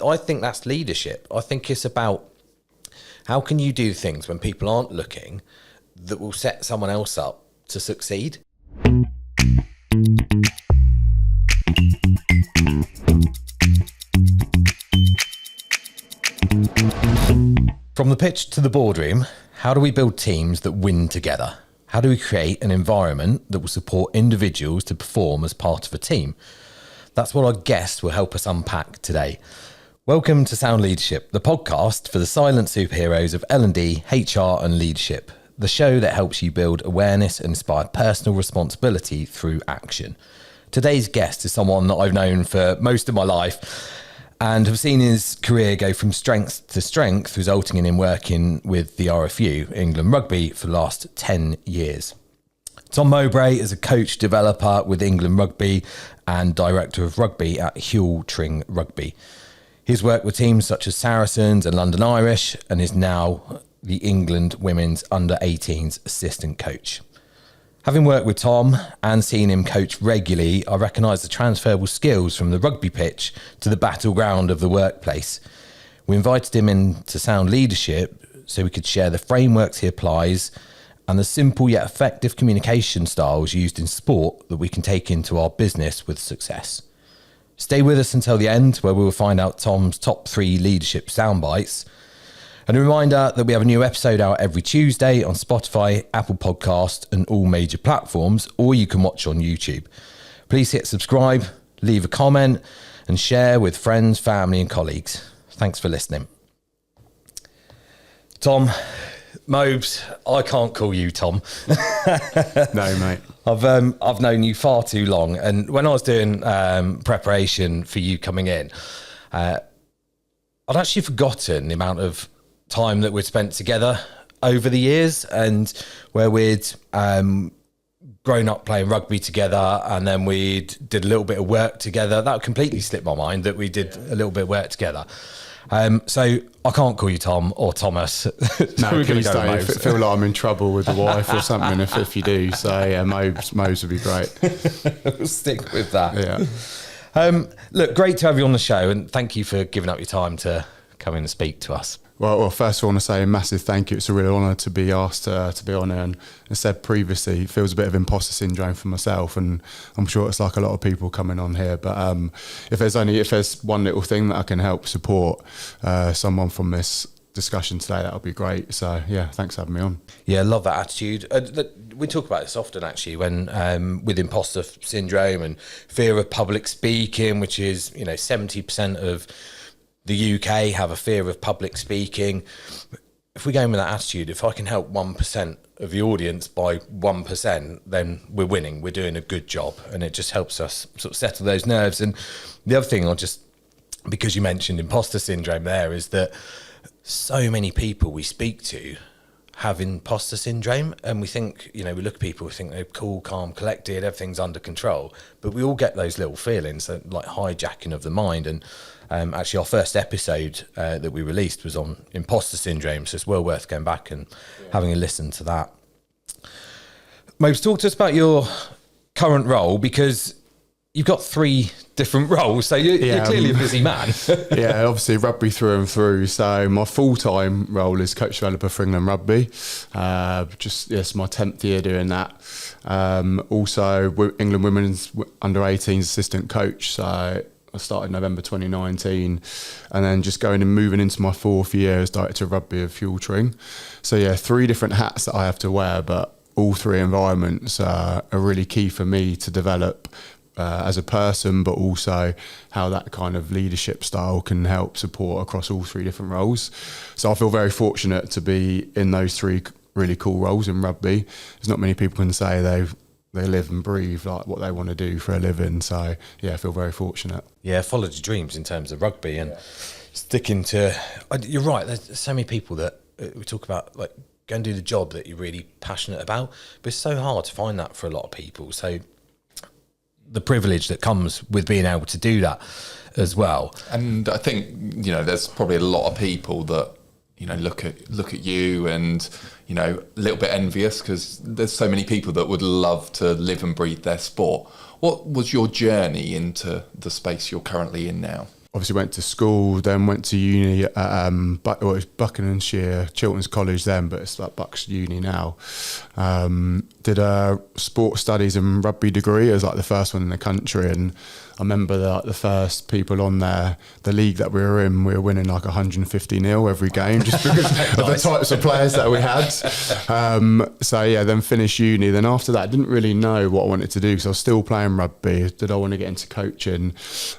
I think that's leadership. I think it's about how can you do things when people aren't looking that will set someone else up to succeed. From the pitch to the boardroom, how do we build teams that win together? How do we create an environment that will support individuals to perform as part of a team? That's what our guest will help us unpack today. Welcome to Sound Leadership, the podcast for the silent superheroes of L&D, HR and leadership, the show that helps you build awareness and inspire personal responsibility through action. Today's guest is someone that I've known for most of my life and have seen his career go from strength to strength, resulting in him working with the RFU, England Rugby, for the last 10 years. Tom Mowbray is a coach developer with England Rugby and director of rugby at Huel Tring Rugby. He's worked with teams such as Saracens and London Irish and is now the England Women's Under-18s assistant coach. Having worked with Tom and seen him coach regularly, I recognise the transferable skills from the rugby pitch to the battleground of the workplace. We invited him in to Sound Leadership so we could share the frameworks he applies and the simple yet effective communication styles used in sport that we can take into our business with success. Stay with us until the end, where we will find out Tom's top 3 leadership soundbites. And a reminder that we have a new episode out every Tuesday on Spotify, Apple Podcast and all major platforms, or you can watch on YouTube. Please hit subscribe, leave a comment and share with friends, family and colleagues. Thanks for listening. Tom, Mobes, I can't call you Tom. No, mate. I've known you far too long, and when I was doing preparation for you coming in, I'd actually forgotten the amount of time that we'd spent together over the years, and where we'd grown up playing rugby together, and then we did a little bit of work together. That completely slipped my mind that we did a little bit of work together. So I can't call you Tom or Thomas. So no, please don't. I feel like I'm in trouble with the wife or something if you do. So yeah, Mobes would be great. We'll stick with that. Yeah. Look, great to have you on the show, and thank you for giving up your time to come in and speak to us. Well, first I want to say a massive thank you. It's a real honour to be asked to be on here. And as said previously, it feels a bit of imposter syndrome for myself, and I'm sure it's like a lot of people coming on here. But if there's one little thing that I can help support someone from this discussion today, that would be great. So yeah, thanks for having me on. Yeah, love that attitude. We talk about this often actually when with imposter syndrome and fear of public speaking, which is 70% of the UK have a fear of public speaking. If we go in with that attitude, if I can help 1% of the audience by 1%, then we're winning. We're doing a good job, and it just helps us sort of settle those nerves. And the other thing, because you mentioned imposter syndrome there, is that so many people we speak to have imposter syndrome, and we think, we look at people, we think they're cool, calm, collected, everything's under control, but we all get those little feelings, like hijacking of the mind. And actually our first episode that we released was on imposter syndrome, so it's well worth going back and having a listen to that. Mobes, talk to us about your current role, because you've got 3 different roles, so you're clearly a busy man. Yeah, obviously rugby through and through. So my full-time role is coach developer for England Rugby. It's my 10th year doing that. Also, England Women's Under-18s assistant coach. So I started November 2019, and then just going and moving into my 4th year as director of rugby of Huel Tring. So yeah, 3 different hats that I have to wear, but all 3 environments are really key for me to develop as a person, but also how that kind of leadership style can help support across all 3 different roles. So I feel very fortunate to be in those 3 really cool roles in rugby. There's not many people can say they live and breathe like what they want to do for a living. So yeah, I feel very fortunate. Yeah, followed your dreams in terms of rugby and sticking to. You're right. There's so many people that we talk about, like, go and do the job that you're really passionate about, but it's so hard to find that for a lot of people. So the privilege that comes with being able to do that as well. And I think there's probably a lot of people that look at you and a little bit envious, because there's so many people that would love to live and breathe their sport. What was your journey into the space you're currently in now? obviously went to school, then went to uni at it was Buckinghamshire Chilterns College then, but it's like Bucks Uni now. Did a sports studies and rugby degree. It was like the first one in the country, and I remember the first people on there, the league that we were in, we were winning like 150-0 every game just because of the types of players that we had. So yeah, then finished uni. Then after that, I didn't really know what I wanted to do because I was still playing rugby. Did I want to get into coaching?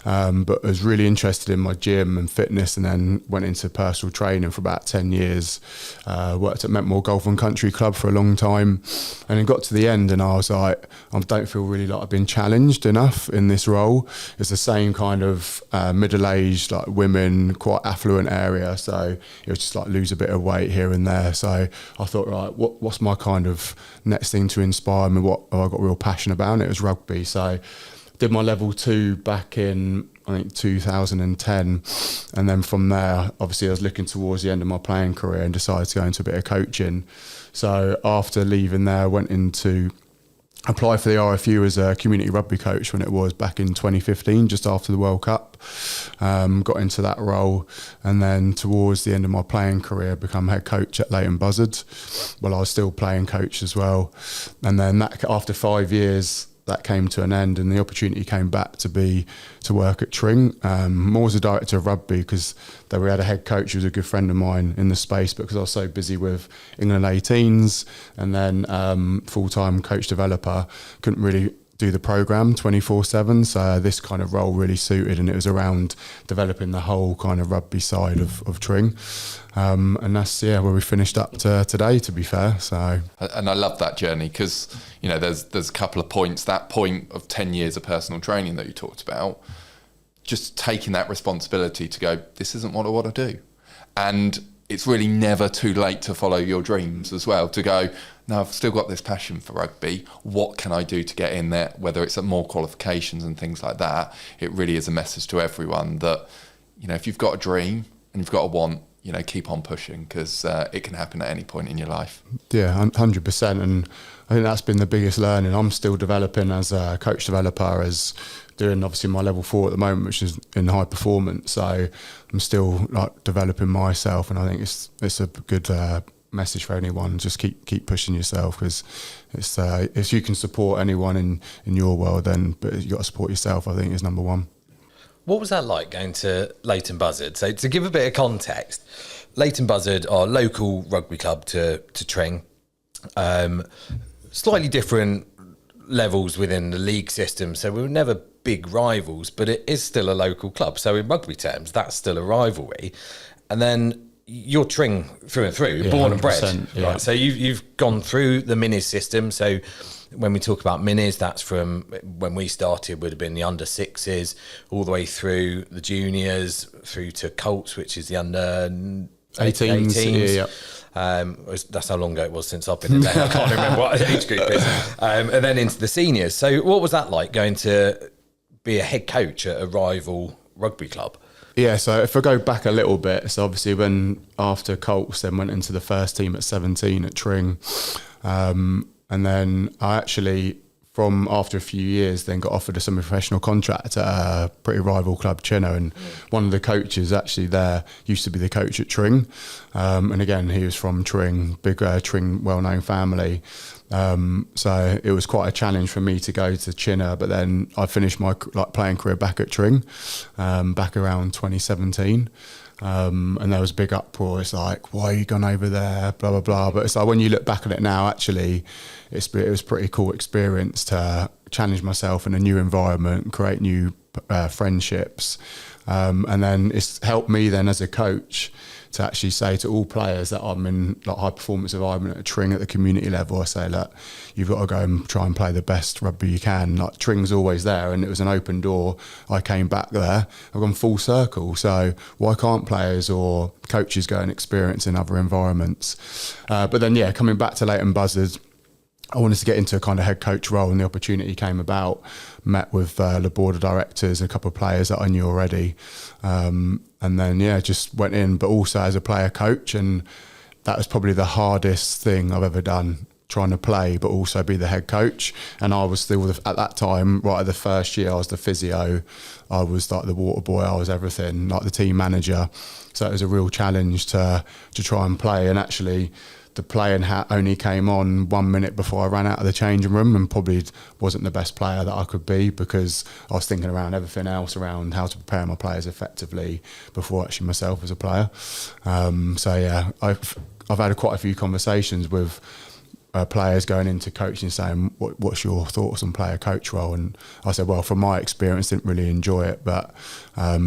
But I was really interested in my gym and fitness, and then went into personal training for about 10 years. Worked at Mentmore Golf and Country Club for a long time, and then got to the end and I was like, I don't feel really like I've been challenged enough in this role. It's the same kind of middle-aged, like women, quite affluent area. So it was just like lose a bit of weight here and there. So I thought, right, what's my kind of next thing to inspire me? What have I got real passion about? And it was rugby. So did my level 2 back in, I think, 2010. And then from there, obviously I was looking towards the end of my playing career and decided to go into a bit of coaching. So after leaving there, I went into apply for the RFU as a community rugby coach when it was back in 2015, just after the World Cup. Got into that role, and then towards the end of my playing career, become head coach at Leighton Buzzard. Well, I was still playing coach as well. And then that, after 5 years, that came to an end, and the opportunity came back to work at Tring, more as a director of rugby, because we had a head coach who was a good friend of mine in the space, but because I was so busy with England 18s and then full-time coach developer, couldn't really do the programme 24/7. So this kind of role really suited, and it was around developing the whole kind of rugby side of Tring. And that's where we finished up to today, to be fair. So, and I love that journey because there's a couple of points. That point of 10 years of personal training that you talked about, just taking that responsibility to go, this isn't what I want to do, and it's really never too late to follow your dreams as well. To go, no, I've still got this passion for rugby. What can I do to get in there? Whether it's at more qualifications and things like that, it really is a message to everyone that if you've got a dream and you've got a want, keep on pushing, because it can happen at any point in your life. Yeah, 100%. And I think that's been the biggest learning. I'm still developing as a coach developer, as doing obviously my level 4 at the moment, which is in high performance. So I'm still like developing myself, and I think it's a good message for anyone. Just keep pushing yourself, because it's if you can support anyone in your world, then but you got to support yourself, I think, is number one. What was that like going to Leighton Buzzard? So to give a bit of context, Leighton Buzzard are a local rugby club to Tring. Slightly different levels within the league system, so we were never big rivals, but it is still a local club. So in rugby terms, that's still a rivalry. And then you're Tring through and through, born and bred. Yeah. Right? So you've gone through the minis system. So when we talk about minis, that's from when we started, would have been the under 6s, all the way through the juniors, through to Colts, which is the under 18s. Yeah. That's how long ago it was since I've been in there. I can't remember what age group it is. And then into the seniors. So what was that like, going to be a head coach at a rival rugby club? Yeah, so if I go back a little bit, so obviously when after Colts, then went into the first team at 17 at Tring. And then I actually, from after a few years, then got offered a semi-professional contract at a pretty rival club, Chinner, and one of the coaches actually there used to be the coach at Tring. And again, he was from Tring, big Tring well-known family. So it was quite a challenge for me to go to Chinner, but then I finished my playing career back at Tring, back around 2017. And there was a big uproar. It's like, why are you gone over there? Blah, blah, blah. But it's like, when you look back on it now, actually, it was a pretty cool experience to challenge myself in a new environment, create new friendships. And then it's helped me then as a coach to actually say to all players that I'm in high performance environment at Tring at the community level, I say, look, you've got to go and try and play the best rugby you can. Like, Tring's always there, and it was an open door. I came back there, I've gone full circle. So why can't players or coaches go and experience in other environments? But then, coming back to Leighton Buzzard, I wanted to get into a kind of head coach role, and the opportunity came about. Met with the board of directors, a couple of players that I knew already, and then just went in, but also as a player coach, and that was probably the hardest thing I've ever done trying to play but also be the head coach. And I was still at that time, right at the first year, I was the physio, I was like the water boy, I was everything, like the team manager. So it was a real challenge to try and play. And actually the playing hat only came on 1 minute before I ran out of the changing room, and probably wasn't the best player that I could be, because I was thinking around everything else around how to prepare my players effectively before actually myself as a player. So yeah, I've had quite a few conversations with players going into coaching saying, what's your thoughts on player coach role? And I said, well, from my experience, didn't really enjoy it, but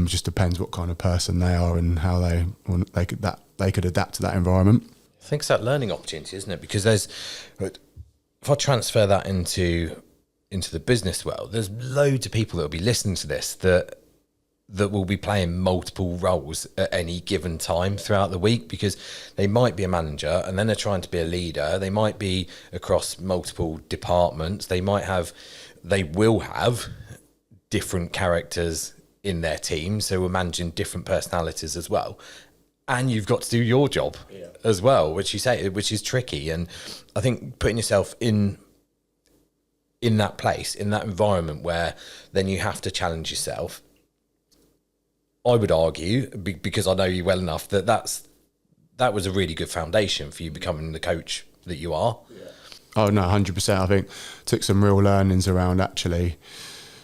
just depends what kind of person they are and how they could adapt to that environment. I think it's that learning opportunity, isn't it? Because if I transfer that into the business world, there's loads of people that will be listening to this that will be playing multiple roles at any given time throughout the week, because they might be a manager and then they're trying to be a leader. They might be across multiple departments. They will have different characters in their team. So we're managing different personalities as well. And you've got to do your job as well, which is tricky. And I think putting yourself in that place, in that environment where then you have to challenge yourself, I would argue, because I know you well enough, that was a really good foundation for you becoming the coach that you are. Yeah. Oh no, 100%. I think took some real learnings around actually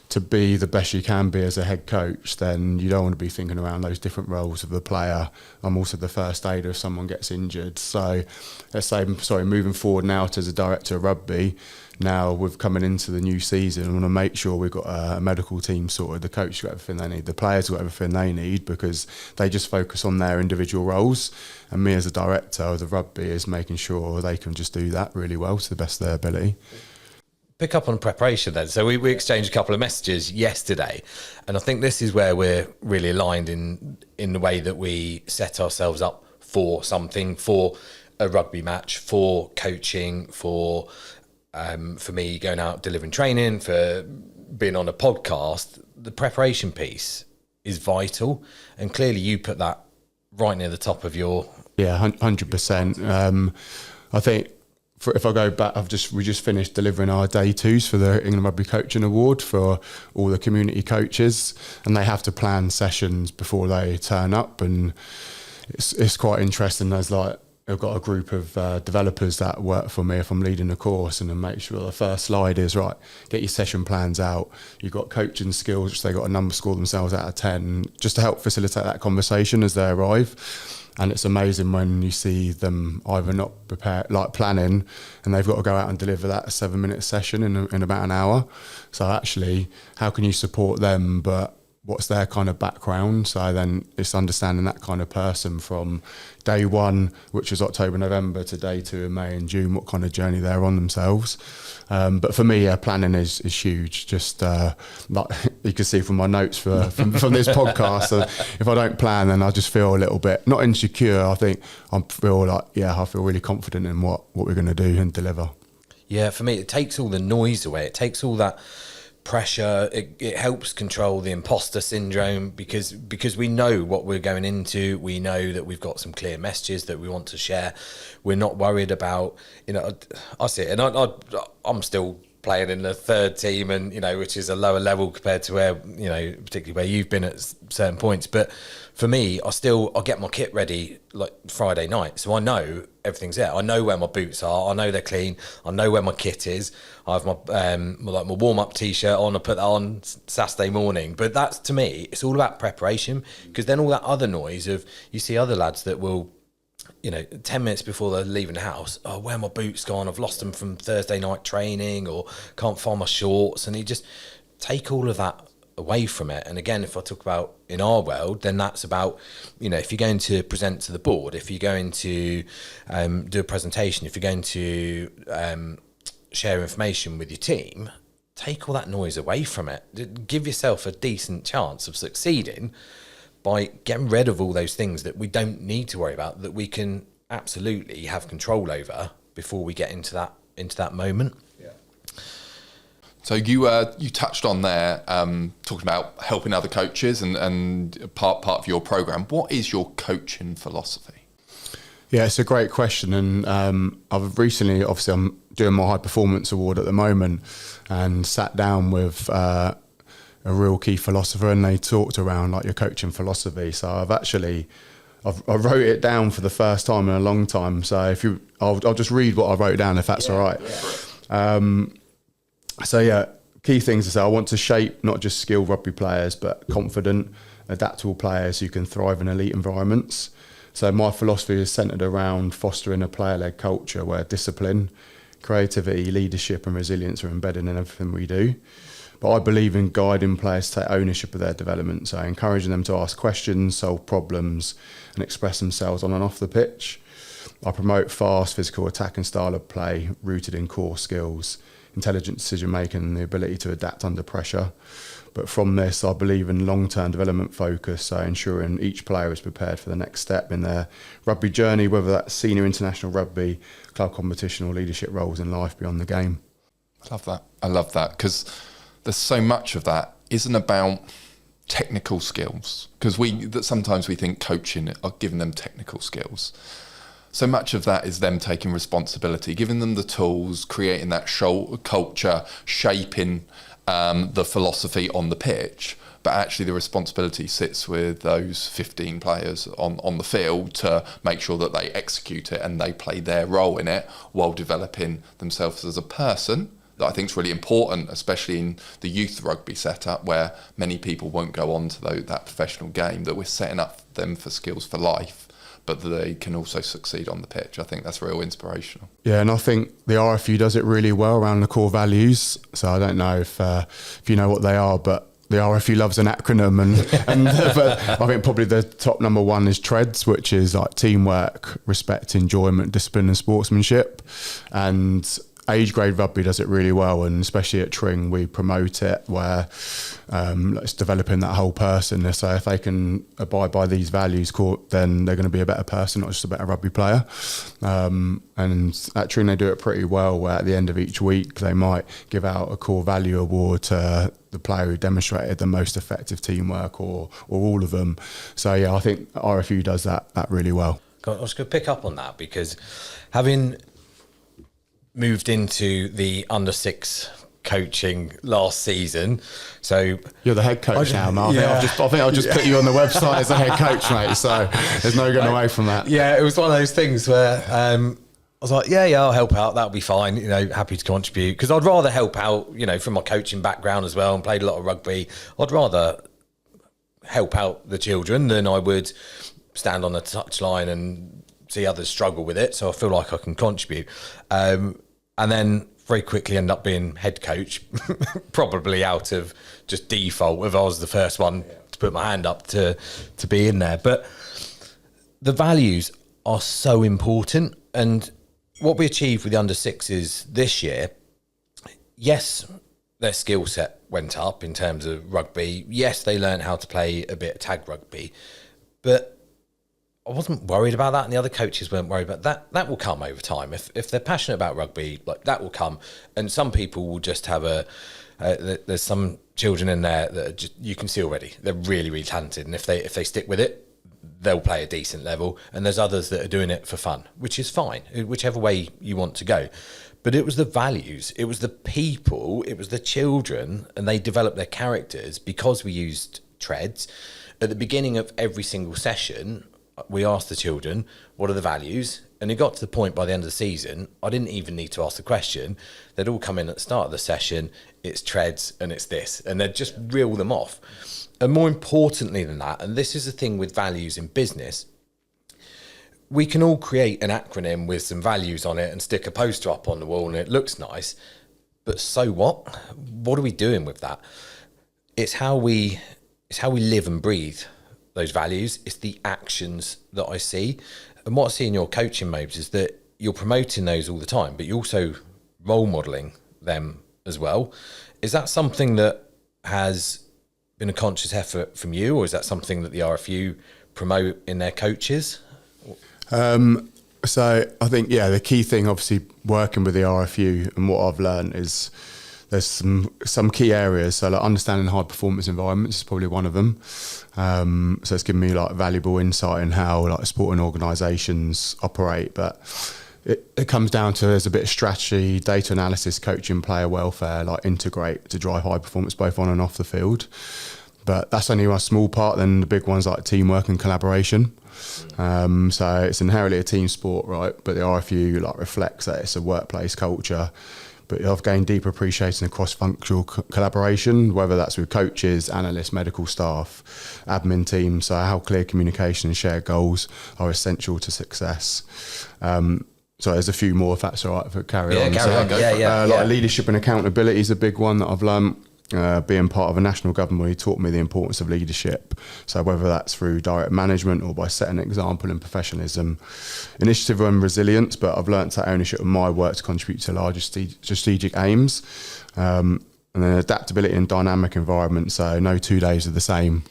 to be the best you can be as a head coach. Then you don't want to be thinking around those different roles of the player. I'm also the first aider if someone gets injured. So let's say, moving forward now as a director of rugby, now we're coming into the new season, I want to make sure we've got a medical team sorted, the coach got everything they need, the players got everything they need, because they just focus on their individual roles. And me as a director of the rugby is making sure they can just do that really well to the best of their ability. Pick up on preparation then. So we exchanged a couple of messages yesterday, and I think this is where we're really aligned in the way that we set ourselves up for something, for a rugby match, for coaching, for me going out delivering training, for being on a podcast. The preparation piece is vital, and clearly you put that right near the top of your... Yeah, 100%. I think if I go back, we just finished delivering our day twos for the England Rugby Coaching Award for all the community coaches, and they have to plan sessions before they turn up, and it's quite interesting. There's I've got a group of developers that work for me if I'm leading a course, and then make sure the first slide is right. Get your session plans out. You've got coaching skills, which they got a number score themselves out of 10, just to help facilitate that conversation as they arrive. And it's amazing when you see them either not prepared, like planning, and they've got to go out and deliver that 7-minute session in about an hour. So actually, how can you support them, but what's their kind of background? So then it's understanding that kind of person from day one, which was October, November, to day 2 in May and June, what kind of journey they're on themselves. But for me, planning is huge. Just like you can see from my notes from this podcast, if I don't plan, then I just feel a little bit, not insecure. I feel really confident in what we're going to do and deliver. Yeah, for me, it takes all the noise away. It takes all that pressure. It helps control the imposter syndrome, because we know what we're going into. We know that we've got some clear messages that we want to share. We're not worried about, I see it, and I'm still playing in the third team, and which is a lower level compared to where particularly where you've been at certain points. But for me, I get my kit ready like Friday night, so I know everything's there. I know where my boots are. I know they're clean. I know where my kit is. I have my warm up t-shirt on. I put that on Saturday morning. But that's, to me, it's all about preparation, because then all that other noise of, you see other lads that will, 10 minutes before they're leaving the house, oh, where are my boots gone? I've lost them from Thursday night training, or can't find my shorts. And you just take all of that away from it. And again, if I talk about in our world, then that's about, if you're going to present to the board, if you're going to do a presentation, if you're going to share information with your team, take all that noise away from it. Give yourself a decent chance of succeeding by getting rid of all those things that we don't need to worry about, that we can absolutely have control over before we get into that moment. Yeah. So you touched on there, talking about helping other coaches and part of your program. What is your coaching philosophy? Yeah, it's a great question, and I've recently, obviously, I'm doing my high performance award at the moment, and sat down with a real key philosopher, and they talked around like your coaching philosophy. So I wrote it down for the first time in a long time. So I'll just read what I wrote down if that's all right. So key things to say: I want to shape not just skilled rugby players, but confident, adaptable players who can thrive in elite environments. So my philosophy is centred around fostering a player-led culture where discipline, creativity, leadership and resilience are embedded in everything we do. But I believe in guiding players to take ownership of their development, so encouraging them to ask questions, solve problems and express themselves on and off the pitch. I promote fast physical attacking style of play rooted in core skills, intelligent decision making and the ability to adapt under pressure. But from this, I believe in long-term development focus, so ensuring each player is prepared for the next step in their rugby journey, whether that's senior international rugby, club competition or leadership roles in life beyond the game. I love that because there's so much of that isn't about technical skills, because sometimes we think coaching are giving them technical skills. So much of that is them taking responsibility, giving them the tools, creating that culture, shaping the philosophy on the pitch. But actually the responsibility sits with those 15 players on the field to make sure that they execute it and they play their role in it while developing themselves as a person. That I think is really important, especially in the youth rugby setup where many people won't go on to that professional game, that we're setting up them for skills for life, but that they can also succeed on the pitch. I think that's real inspirational. Yeah, and I think the RFU does it really well around the core values. So I don't know if you know what they are, but the RFU loves an acronym, but I think probably the top number one is TREADS, which is like teamwork, respect, enjoyment, discipline and sportsmanship. And age grade rugby does it really well, and especially at Tring we promote it where it's developing that whole person. So if they can abide by these values, then they're going to be a better person, not just a better rugby player. And at Tring they do it pretty well, where at the end of each week they might give out a core value award to the player who demonstrated the most effective teamwork or all of them. So yeah, I think RFU does that really well. I was going to pick up on that because having moved into the under-6 coaching last season, so you're the head coach now, Mark. I think I'll just put you on the website as the head coach, mate. So there's no getting away from that. Yeah, it was one of those things where I was like, yeah, I'll help out. That'll be fine. Happy to contribute because I'd rather help out. From my coaching background as well, and played a lot of rugby. I'd rather help out the children than I would stand on the touchline and see others struggle with it. So I feel like I can contribute. And then very quickly end up being head coach, probably out of just default if I was the first one to put my hand up to be in there. But the values are so important. And what we achieved with the under-6s this year, yes, their skill set went up in terms of rugby. Yes, they learned how to play a bit of tag rugby. But I wasn't worried about that, and the other coaches weren't worried about that. That will come over time. If they're passionate about rugby, like that will come. And some people will just have there's some children in there that are just, you can see already they're really, really talented, and if they stick with it, they'll play a decent level. And there's others that are doing it for fun, which is fine, whichever way you want to go. But it was the values, it was the people, it was the children, and they developed their characters because we used TREADS. At the beginning of every single session, we asked the children, what are the values? And it got to the point by the end of the season, I didn't even need to ask the question. They'd all come in at the start of the session, it's TREADS and it's this, and they'd just reel them off. And more importantly than that, and this is the thing with values in business, we can all create an acronym with some values on it and stick a poster up on the wall and it looks nice, but so what? What are we doing with that? It's how we live and breathe those values. It's the actions that I see. And what I see in your coaching, Mobes, is that you're promoting those all the time, but you're also role modelling them as well. Is that something that has been a conscious effort from you, or is that something that the RFU promote in their coaches? So I think, the key thing, obviously, working with the RFU and what I've learned is there's some key areas. So like understanding high performance environments is probably one of them. So it's given me like valuable insight in how like sporting organisations operate. But it comes down to there's a bit of strategy, data analysis, coaching, player welfare, like integrate to drive high performance both on and off the field. But that's only a small part. Then the big ones like teamwork and collaboration. So it's inherently a team sport, right? But the RFU like reflects that it's a workplace culture. But I've gained deeper appreciation of cross-functional collaboration, whether that's with coaches, analysts, medical staff, admin teams. So how clear communication and shared goals are essential to success. So there's a few more if that's all right for carry on. Carry on. Like leadership and accountability is a big one that I've learned. Being part of a national government, he taught me the importance of leadership. So whether that's through direct management or by setting an example in professionalism, initiative and resilience. But I've learnt to take ownership of my work to contribute to larger strategic aims, and then adaptability in dynamic environment. So no 2 days are the same.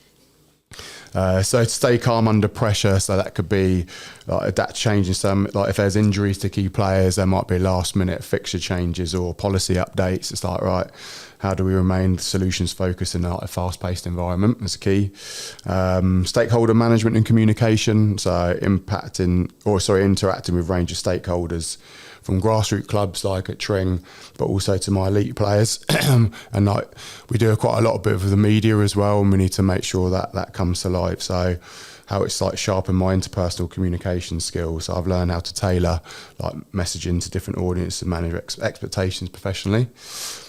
So to stay calm under pressure, so that could be like adapt changing some, like if there's injuries to key players, there might be last minute fixture changes or policy updates. It's like, right, how do we remain solutions focused in like a fast paced environment? That's key. Stakeholder management and communication, so interacting with a range of stakeholders, from grassroots clubs like at Tring, but also to my elite players. And like we do quite a lot of bit with the media as well, and we need to make sure that that comes to life. So how it's like sharpen my interpersonal communication skills. So I've learned how to tailor like messaging to different audiences and manage expectations professionally.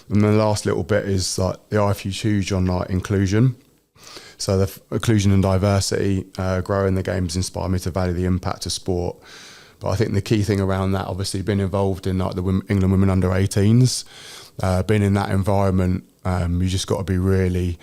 And the last little bit is like the RFU's huge on like inclusion. So the inclusion and diversity, growing the games inspired me to value the impact of sport. But I think the key thing around that, obviously, being involved in like the England women under 18s, being in that environment, you just got to be really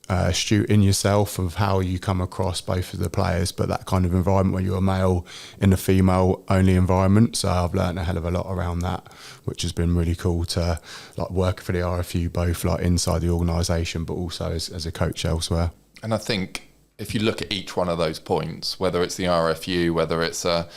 astute in yourself of how you come across both of the players, but that kind of environment where you're a male in a female only environment. So I've learned a hell of a lot around that, which has been really cool to like work for the RFU, both like inside the organisation, but also as a coach elsewhere. And I think if you look at each one of those points, whether it's the RFU, whether it's a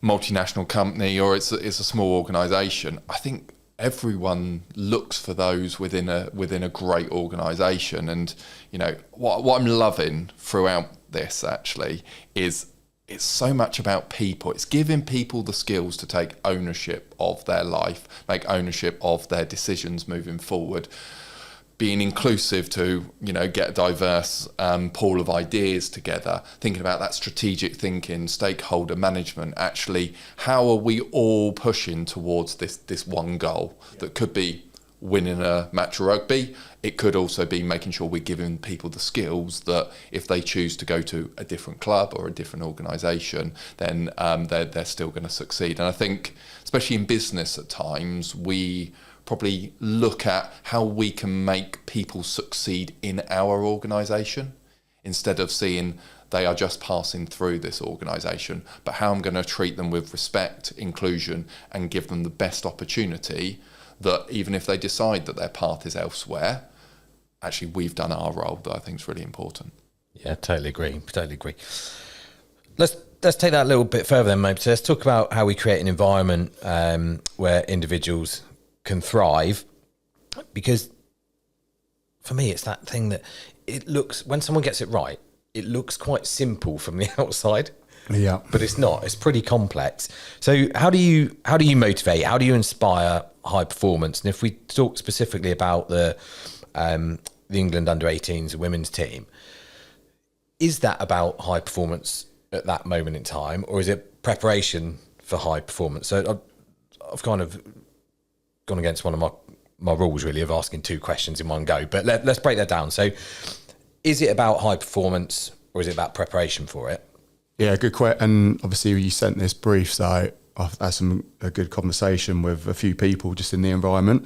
multinational company or it's a small organisation, I think everyone looks for those within a great organisation. And you know what I'm loving throughout this actually is it's so much about people. It's giving people the skills to take ownership of their life, make ownership of their decisions moving forward, being inclusive to, get a diverse pool of ideas together, thinking about that strategic thinking, stakeholder management. Actually, how are we all pushing towards this one goal that could be winning a match of rugby? It could also be making sure we're giving people the skills that if they choose to go to a different club or a different organisation, then they're still going to succeed. And I think, especially in business at times, we probably look at how we can make people succeed in our organisation instead of seeing they are just passing through this organisation, but how I'm going to treat them with respect, inclusion, and give them the best opportunity that even if they decide that their path is elsewhere, actually we've done our role that I think is really important. Yeah, totally agree. Let's take that a little bit further then, maybe. So let's talk about how we create an environment where individuals can thrive, because for me it's that thing that it looks, when someone gets it right, it looks quite simple from the outside, but it's not. It's pretty complex. So how do you motivate, how do you inspire high performance? And if we talk specifically about the England under 18s women's team, is that about high performance at that moment in time, or is it preparation for high performance? So I've kind of gone against one of my rules really of asking two questions in one go, but let's break that down. So is it about high performance or is it about preparation for it? Yeah, good question. And obviously you sent this brief, so I've had a good conversation with a few people just in the environment.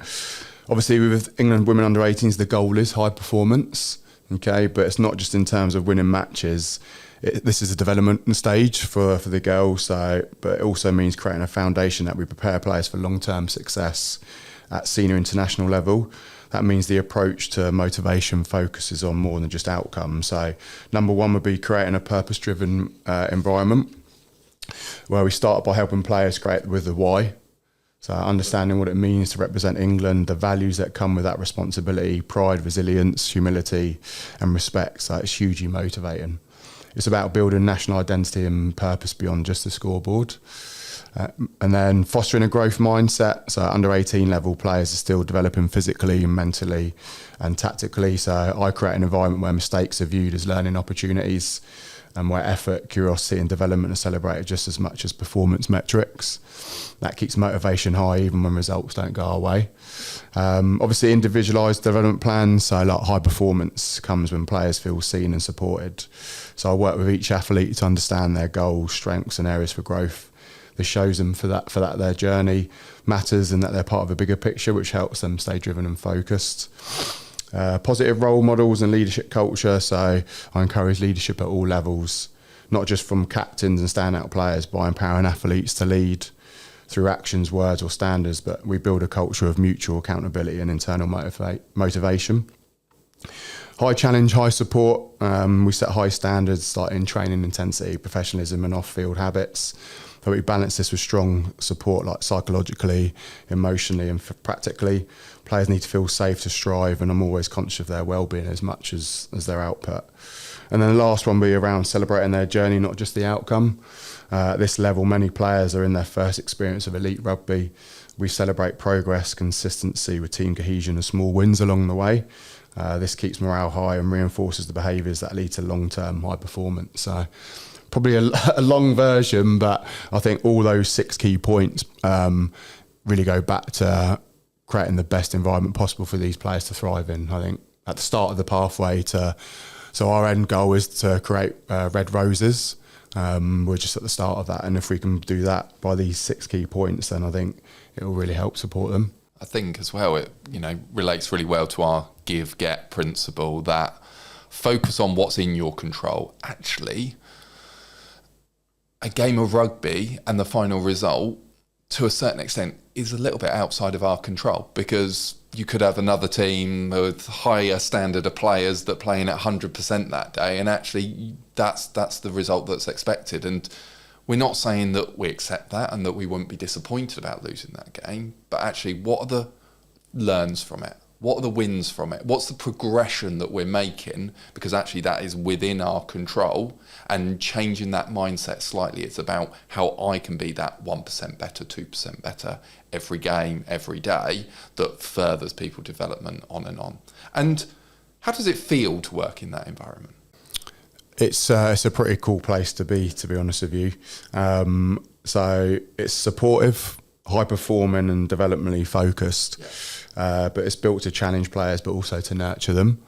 Obviously with England women under 18s, the goal is high performance, okay, but it's not just in terms of winning matches. This is a development stage for the girls, but it also means creating a foundation that we prepare players for long-term success at senior international level. That means the approach to motivation focuses on more than just outcomes. So number one would be creating a purpose-driven environment where we start by helping players create with the why. So understanding what it means to represent England, the values that come with that responsibility, pride, resilience, humility and respect. So it's hugely motivating. It's about building national identity and purpose beyond just the scoreboard. And then fostering a growth mindset. So under 18 level players are still developing physically and mentally and tactically. So I create an environment where mistakes are viewed as learning opportunities and where effort, curiosity and development are celebrated just as much as performance metrics. That keeps motivation high even when results don't go our way. Obviously individualised development plans, so like high performance comes when players feel seen and supported. So I work with each athlete to understand their goals, strengths and areas for growth. This shows them for that their journey matters and that they're part of a bigger picture, which helps them stay driven and focused. Positive role models and leadership culture. So I encourage leadership at all levels, not just from captains and standout players, by empowering athletes to lead through actions, words or standards, but we build a culture of mutual accountability and internal motivation. High challenge, high support. We set high standards like in training intensity, professionalism and off-field habits. So we balance this with strong support like psychologically, emotionally and practically. Players need to feel safe to strive and I'm always conscious of their well-being as much as their output. And then the last one will be around celebrating their journey, not just the outcome. At this level, many players are in their first experience of elite rugby. We celebrate progress, consistency with team cohesion and small wins along the way. This keeps morale high and reinforces the behaviours that lead to long-term high performance. So probably a long version, but I think all those 6 key points really go back to creating the best environment possible for these players to thrive in. I think at the start of the pathway so our end goal is to create red roses. We're just at the start of that, and if we can do that by these 6 key points, then I think it will really help support them. I think as well it relates really well to our give-get principle, that focus on what's in your control. Actually, a game of rugby and the final result, to a certain extent, is a little bit outside of our control, because you could have another team with higher standard of players that playing at 100% that day, and actually that's the result that's expected. And we're not saying that we accept that and that we wouldn't be disappointed about losing that game, but actually what are the learns from it? What are the wins from it? What's the progression that we're making? Because actually that is within our control, and changing that mindset slightly. It's about how I can be that 1% better, 2% better every game, every day, that furthers people's development on and on. And how does it feel to work in that environment? It's a pretty cool place to be honest with you. So it's supportive, high performing and developmentally focused. Yeah. But it's built to challenge players, but also to nurture them.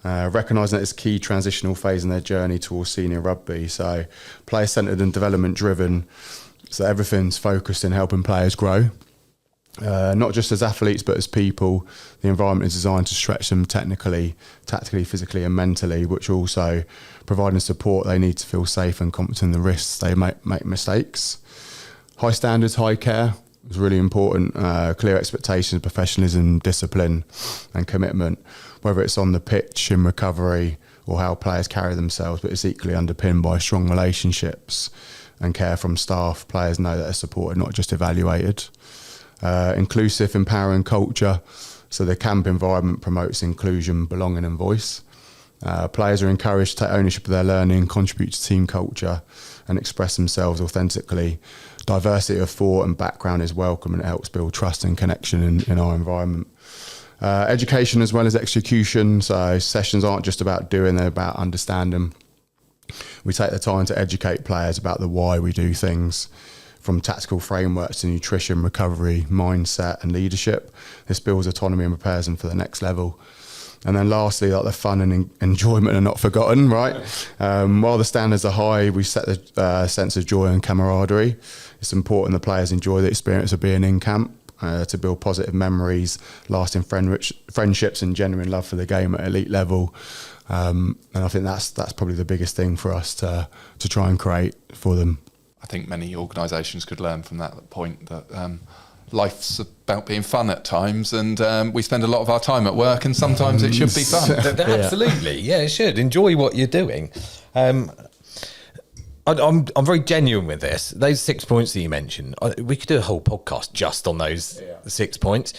Recognising that it's a key transitional phase in their journey towards senior rugby. So player-centred and development-driven. So everything's focused in helping players grow. Not just as athletes, but as people. The environment is designed to stretch them technically, tactically, physically and mentally, which also providing support they need to feel safe and confident in the risks they make mistakes. High standards, high care is really important. Clear expectations, professionalism, discipline and commitment, whether it's on the pitch, in recovery or how players carry themselves, but it's equally underpinned by strong relationships and care from staff. Players know that they're supported, not just evaluated. Inclusive, empowering culture. So the camp environment promotes inclusion, belonging and voice. Players are encouraged to take ownership of their learning, contribute to team culture and express themselves authentically. Diversity of thought and background is welcome, and it helps build trust and connection in our environment. Education as well as execution. So sessions aren't just about doing, they're about understanding. We take the time to educate players about the why we do things, from tactical frameworks to nutrition, recovery, mindset and leadership. This builds autonomy and prepares them for the next level. And then lastly, like the fun and enjoyment are not forgotten, right? While the standards are high, we set the sense of joy and camaraderie. It's important the players enjoy the experience of being in camp to build positive memories, lasting friendships and genuine love for the game at elite level. And I think that's probably the biggest thing for us to try and create for them. I think many organisations could learn from that point that life's about being fun at times, and we spend a lot of our time at work, and sometimes it should be fun. Absolutely, yeah, it should. Enjoy what you're doing. I'm very genuine with this. Those 6 points that you mentioned, we could do a whole podcast just on those 6 points.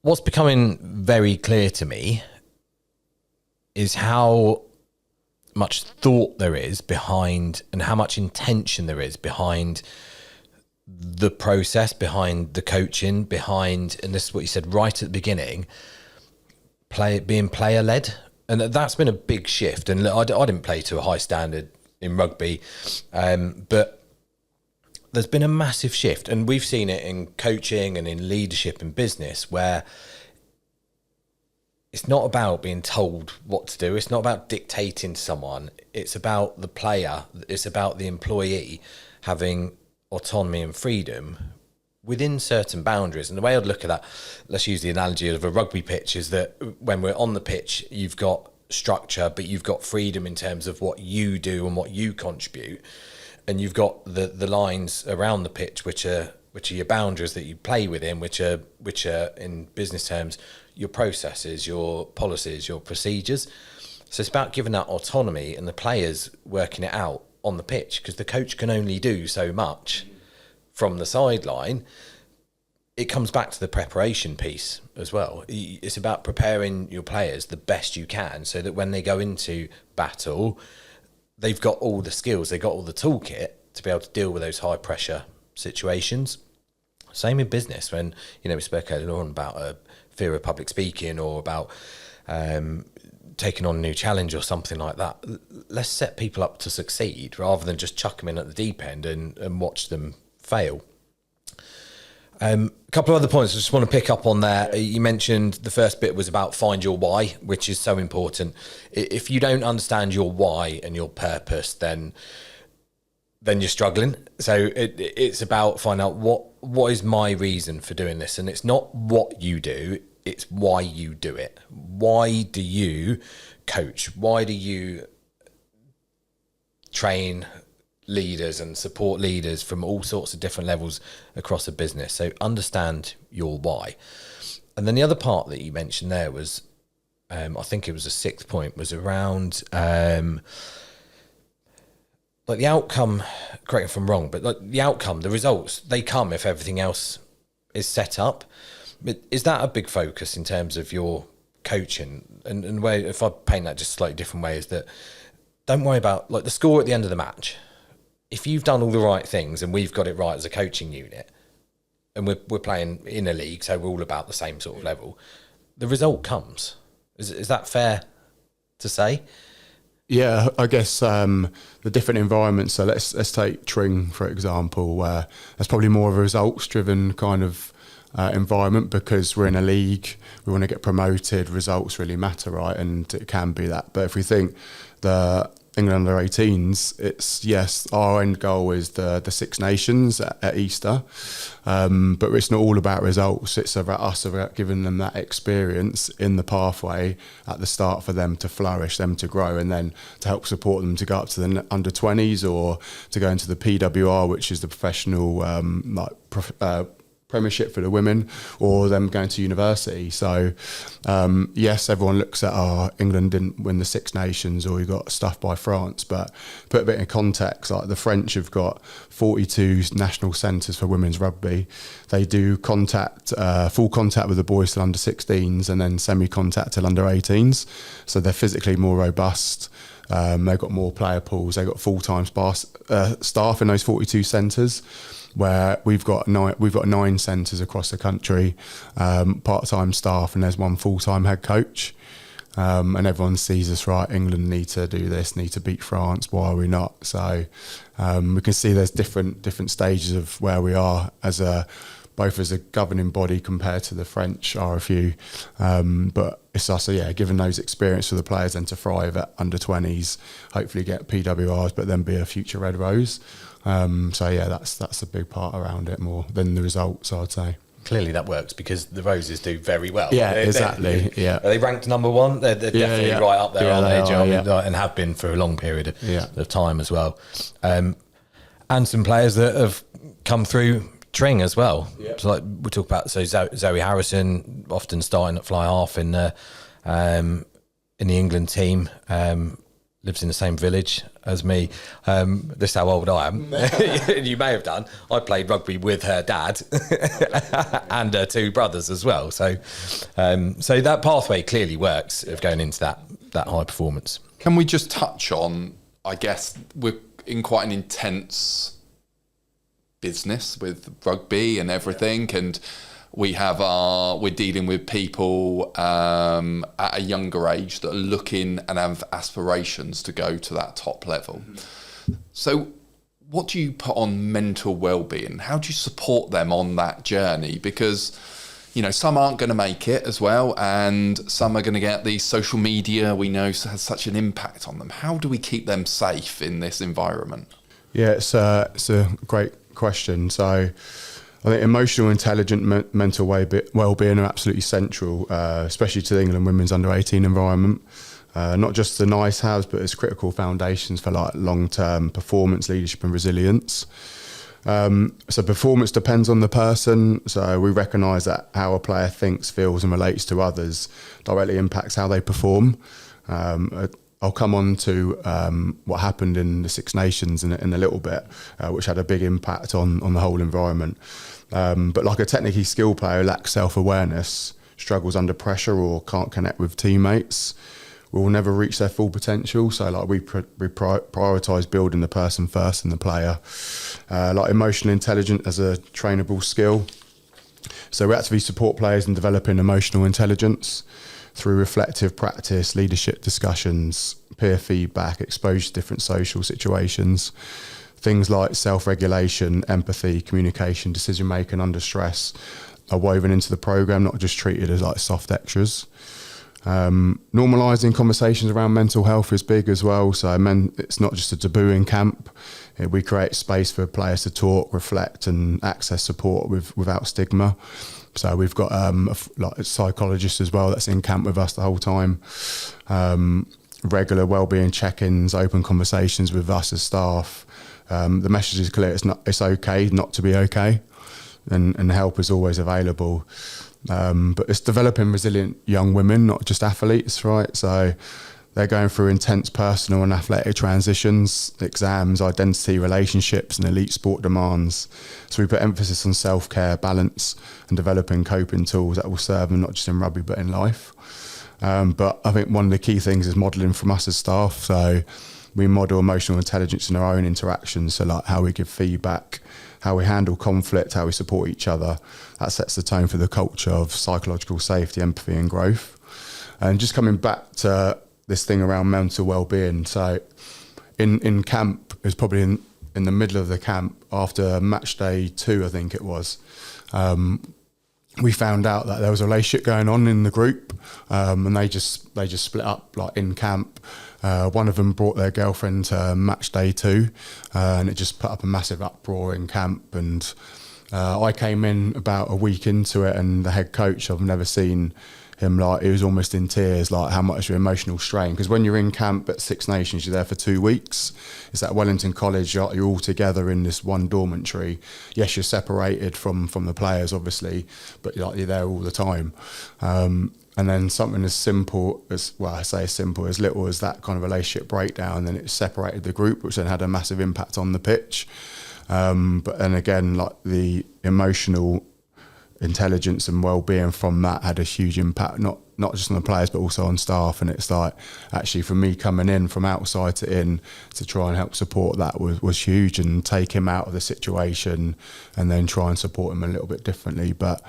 What's becoming very clear to me is how much thought there is behind and how much intention there is behind the process, behind the coaching, behind, and this is what you said right at the beginning, being player led. And that's been a big shift. And I didn't play to a high standard in rugby, but there's been a massive shift, and we've seen it in coaching and in leadership and business, where it's not about being told what to do. It's not about dictating to someone. It's about the player. It's about the employee having autonomy and freedom within certain boundaries. And the way I'd look at that, let's use the analogy of a rugby pitch, is that when we're on the pitch, you've got structure, but you've got freedom in terms of what you do and what you contribute. And you've got the lines around the pitch, which are your boundaries that you play within, which are in business terms, your processes, your policies, your procedures. So it's about giving that autonomy and the players working it out on the pitch, because the coach can only do so much from the sideline. It comes back to the preparation piece as well. It's about preparing your players the best you can, so that when they go into battle, they've got all the skills, they've got all the toolkit to be able to deal with those high pressure situations. Same in business, when, we spoke earlier on about a fear of public speaking, or about taking on a new challenge or something like that. Let's set people up to succeed rather than just chuck them in at the deep end and watch them fail. A couple of other points I just want to pick up on there. You mentioned the first bit was about find your why, which is so important. If you don't understand your why and your purpose, then you're struggling. So it's about finding out what is my reason for doing this. And it's not what you do, it's why you do it. Why do you coach? Why do you train leaders and support leaders from all sorts of different levels across a business? So understand your why. And then the other part that you mentioned there was, I think it was the 6th point, was around like the outcome. Correct me if I'm wrong, but like the outcome, the results, they come if everything else is set up. But is that a big focus in terms of your coaching? And where, if I paint that just a slightly different way, is that don't worry about like the score at the end of the match. If you've done all the right things and we've got it right as a coaching unit, and we're playing in a league, so we're all about the same sort of level, the result comes. Is that fair to say? Yeah, I guess the different environments. So let's take Tring, for example, where that's probably more of a results-driven kind of environment, because we're in a league, we want to get promoted, results really matter, right? And it can be that. But if we think the England under 18s, it's, yes, our end goal is the Six Nations at Easter, but it's not all about results. It's about us, about giving them that experience in the pathway at the start for them to flourish, them to grow, and then to help support them to go up to the under 20s or to go into the PWR, which is the professional premiership for the women, or them going to university. So yes, everyone looks at England didn't win the Six Nations, or we got stuffed by France, but put a bit in context, like the French have got 42 national centres for women's rugby. They do full contact with the boys till under 16s, and then semi-contact till under 18s, so they're physically more robust. They've got more player pools, they've got full-time staff in those 42 centres, where we've got 9 centres across the country, part-time staff, and there's 1 full-time head coach. And everyone sees us, right, England need to do this, need to beat France, why are we not? So we can see there's different stages of where we are both as a governing body compared to the French RFU. But it's also, giving those experience for the players then to thrive at under 20s, hopefully get PWRs, but then be a future Red Rose. That's a big part around it, more than the results, I'd say. Clearly that works, because the Roses do very well. Yeah, exactly. Are they ranked number 1? They're definitely right up there, aren't they? And have been for a long period of time as well. And some players that have come through Tring as well. Yeah. So like we talk about, so Zoe Harrison often starting at fly half in the England team. lives in the same village as me. This is how old I am. You may have done. I played rugby with her dad and her two brothers as well. So that pathway clearly works of going into that high performance. Can we just touch on, I guess, we're in quite an intense business with rugby and everything, and we're dealing with people at a younger age that are looking and have aspirations to go to that top level. So what do you put on mental well-being? How do you support them on that journey? Because, you know, some aren't going to make it as well, and some are going to get the social media we know has such an impact on them. How do we keep them safe in this environment? Yeah, it's a great question. So I think emotional, intelligent, mental well-being are absolutely central, especially to the England women's under-18 environment. Not just the nice haves, but as critical foundations for like long-term performance, leadership and resilience. So performance depends on the person. So we recognise that how a player thinks, feels and relates to others directly impacts how they perform. I'll come on to what happened in the Six Nations in a little bit, which had a big impact on the whole environment. But like a technically skilled player who lacks self-awareness, struggles under pressure or can't connect with teammates, will never reach their full potential. So like we prioritise building the person first and the player. Like emotional intelligence as a trainable skill. So we actively support players in developing emotional intelligence through reflective practice, leadership discussions, peer feedback, exposure to different social situations. Things like self-regulation, empathy, communication, decision-making under stress are woven into the programme, not just treated as like soft extras. Normalising conversations around mental health is big as well. So it's not just a taboo in camp. We create space for players to talk, reflect and access support without stigma. So we've got like a psychologist as well that's in camp with us the whole time. Regular wellbeing check-ins, open conversations with us as staff. The message is clear: it's okay not to be okay, and help is always available. But it's developing resilient young women, not just athletes, right? So they're going through intense personal and athletic transitions, exams, identity, relationships and elite sport demands. So we put emphasis on self-care, balance and developing coping tools that will serve them not just in rugby but in life. But I think one of the key things is modelling from us as staff. So we model emotional intelligence in our own interactions. So like how we give feedback, how we handle conflict, how we support each other. That sets the tone for the culture of psychological safety, empathy and growth. And just coming back to this thing around mental well-being. So in camp, it was probably in the middle of the camp after match day 2, I think it was, we found out that there was a relationship going on in the group, and they just split up like in camp. One of them brought their girlfriend to match day 2, and it just put up a massive uproar in camp. And I came in about a week into it, and the head coach, I've never seen him like, he was almost in tears, like how much of emotional strain. Because when you're in camp at Six Nations, you're there for 2 weeks. It's at Wellington College, you're all together in this one dormitory. Yes, you're separated from the players, obviously, but you're there all the time. And then something as simple as, well, I say as simple, as little as that kind of relationship breakdown, then it separated the group, which then had a massive impact on the pitch. But then again, like the emotional intelligence and well-being from that had a huge impact, not just on the players but also on staff. And it's like, actually for me coming in from outside to in to try and help support that was huge, and take him out of the situation and then try and support him a little bit differently. But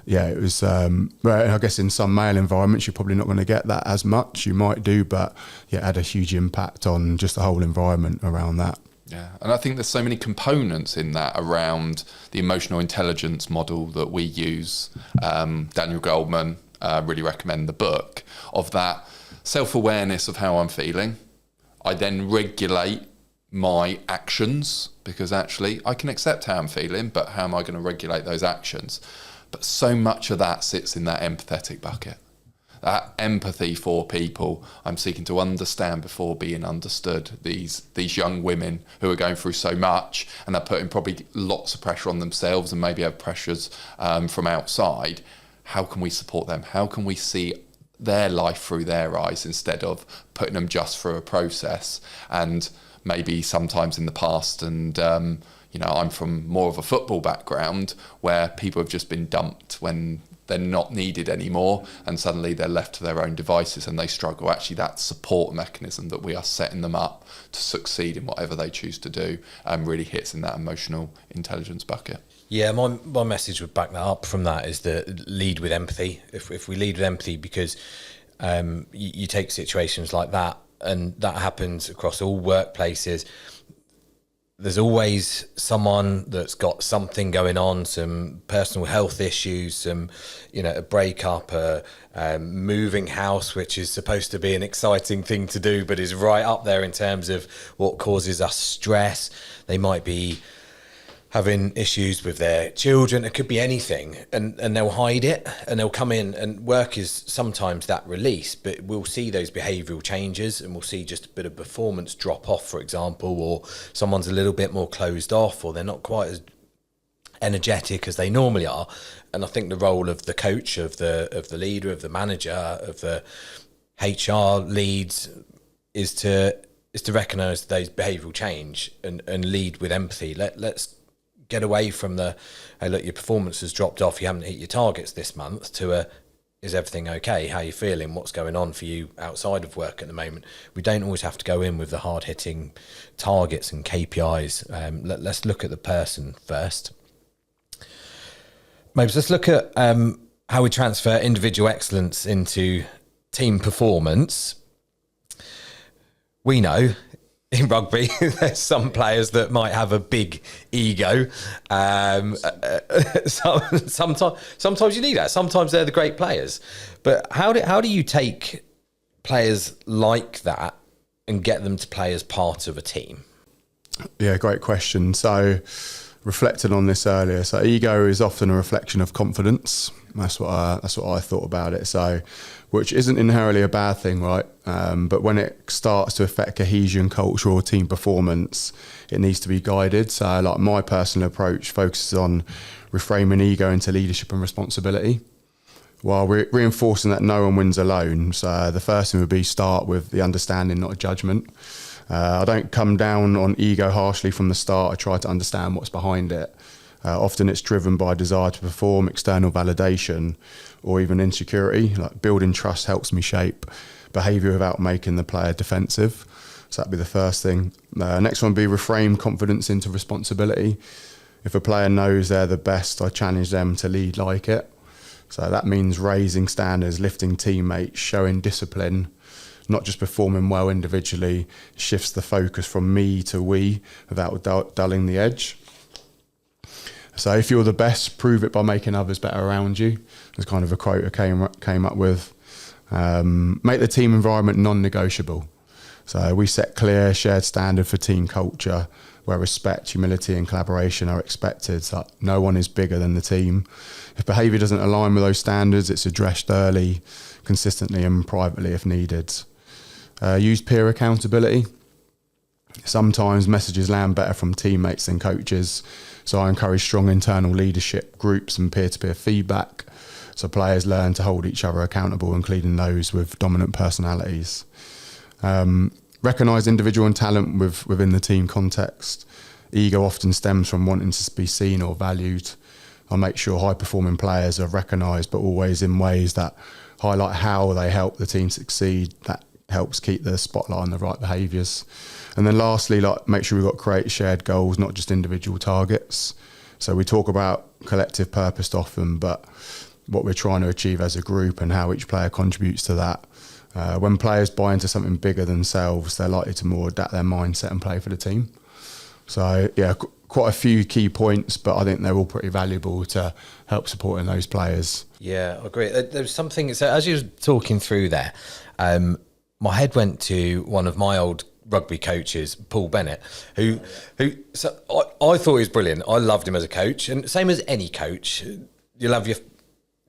yeah, it was I guess in some male environments you're probably not going to get that as much. You might do, but yeah, it had a huge impact on just the whole environment around that. Yeah, and I think there's so many components in that around the emotional intelligence model that we use. Daniel Goldman, really recommend the book, of that self-awareness of how I'm feeling. I then regulate my actions, because actually I can accept how I'm feeling, but how am I going to regulate those actions? But so much of that sits in that empathetic bucket. That empathy for people. I'm seeking to understand before being understood. These young women who are going through so much, and they're putting probably lots of pressure on themselves and maybe have pressures from outside. How can we support them? How can we see their life through their eyes instead of putting them just through a process. And maybe sometimes in the past, and I'm from more of a football background, where people have just been dumped when they're not needed anymore, and suddenly they're left to their own devices and they struggle. Actually, that support mechanism that we are setting them up to succeed in whatever they choose to do really hits in that emotional intelligence bucket. Yeah, my message would back that up from that is that lead with empathy. If we lead with empathy, because you take situations like that, and that happens across all workplaces. There's always someone that's got something going on, some personal health issues, some, a breakup, moving house, which is supposed to be an exciting thing to do, but is right up there in terms of what causes us stress. They might be having issues with their children. It could be anything, and they'll hide it, and they'll come in, and work is sometimes that release, but we'll see those behavioural changes, and we'll see just a bit of performance drop off, for example, or someone's a little bit more closed off, or they're not quite as energetic as they normally are. And I think the role of the coach, of the leader, of the manager, of the HR leads is to recognise those behavioural change and lead with empathy. Let's get away from the, hey, look, your performance has dropped off, you haven't hit your targets this month, to is everything okay? How are you feeling? What's going on for you outside of work at the moment? We don't always have to go in with the hard-hitting targets and KPIs. Let's look at the person first. Maybe let's look at how we transfer individual excellence into team performance. We know in rugby, there's some players that might have a big ego. Sometimes you need that. Sometimes they're the great players. But how do you take players like that and get them to play as part of a team? Yeah, great question. So, reflected on this earlier, so ego is often a reflection of confidence. That's what I thought about it. So, which isn't inherently a bad thing, right? But when it starts to affect cohesion, culture, or team performance, it needs to be guided. So, like, my personal approach focuses on reframing ego into leadership and responsibility, while reinforcing that no one wins alone. So, the first thing would be start with the understanding, not a judgment. I don't come down on ego harshly from the start. I try to understand what's behind it. Often it's driven by desire to perform, external validation, or even insecurity. Like, building trust helps me shape behaviour without making the player defensive. So that'd be the first thing. Next one would be reframe confidence into responsibility. If a player knows they're the best, I challenge them to lead like it. So that means raising standards, lifting teammates, showing discipline, not just performing well individually. Shifts the focus from me to we without dulling the edge. So if you're the best, prove it by making others better around you. There's kind of a quote I came up with. Make the team environment non-negotiable. So we set clear, shared standard for team culture where respect, humility and collaboration are expected. So no one is bigger than the team. If behaviour doesn't align with those standards, it's addressed early, consistently and privately if needed. Use peer accountability. Sometimes messages land better from teammates than coaches. So I encourage strong internal leadership groups and peer-to-peer feedback, so players learn to hold each other accountable, including those with dominant personalities. Recognise individual and talent within the team context. Ego often stems from wanting to be seen or valued. I make sure high-performing players are recognised, but always in ways that highlight how they help the team succeed. That helps keep the spotlight on the right behaviours. And then lastly, make sure we've got create shared goals, not just individual targets. So we talk about collective purpose often, but what we're trying to achieve as a group and how each player contributes to that. When players buy into something bigger than themselves, they're likely to more adapt their mindset and play for the team. So yeah, quite a few key points, but I think they're all pretty valuable to help supporting those players. Yeah, I agree. There's something, so as you were talking through there, my head went to one of my old rugby coaches, Paul Bennett, who so I thought he was brilliant. I loved him as a coach, and same as any coach, you'll have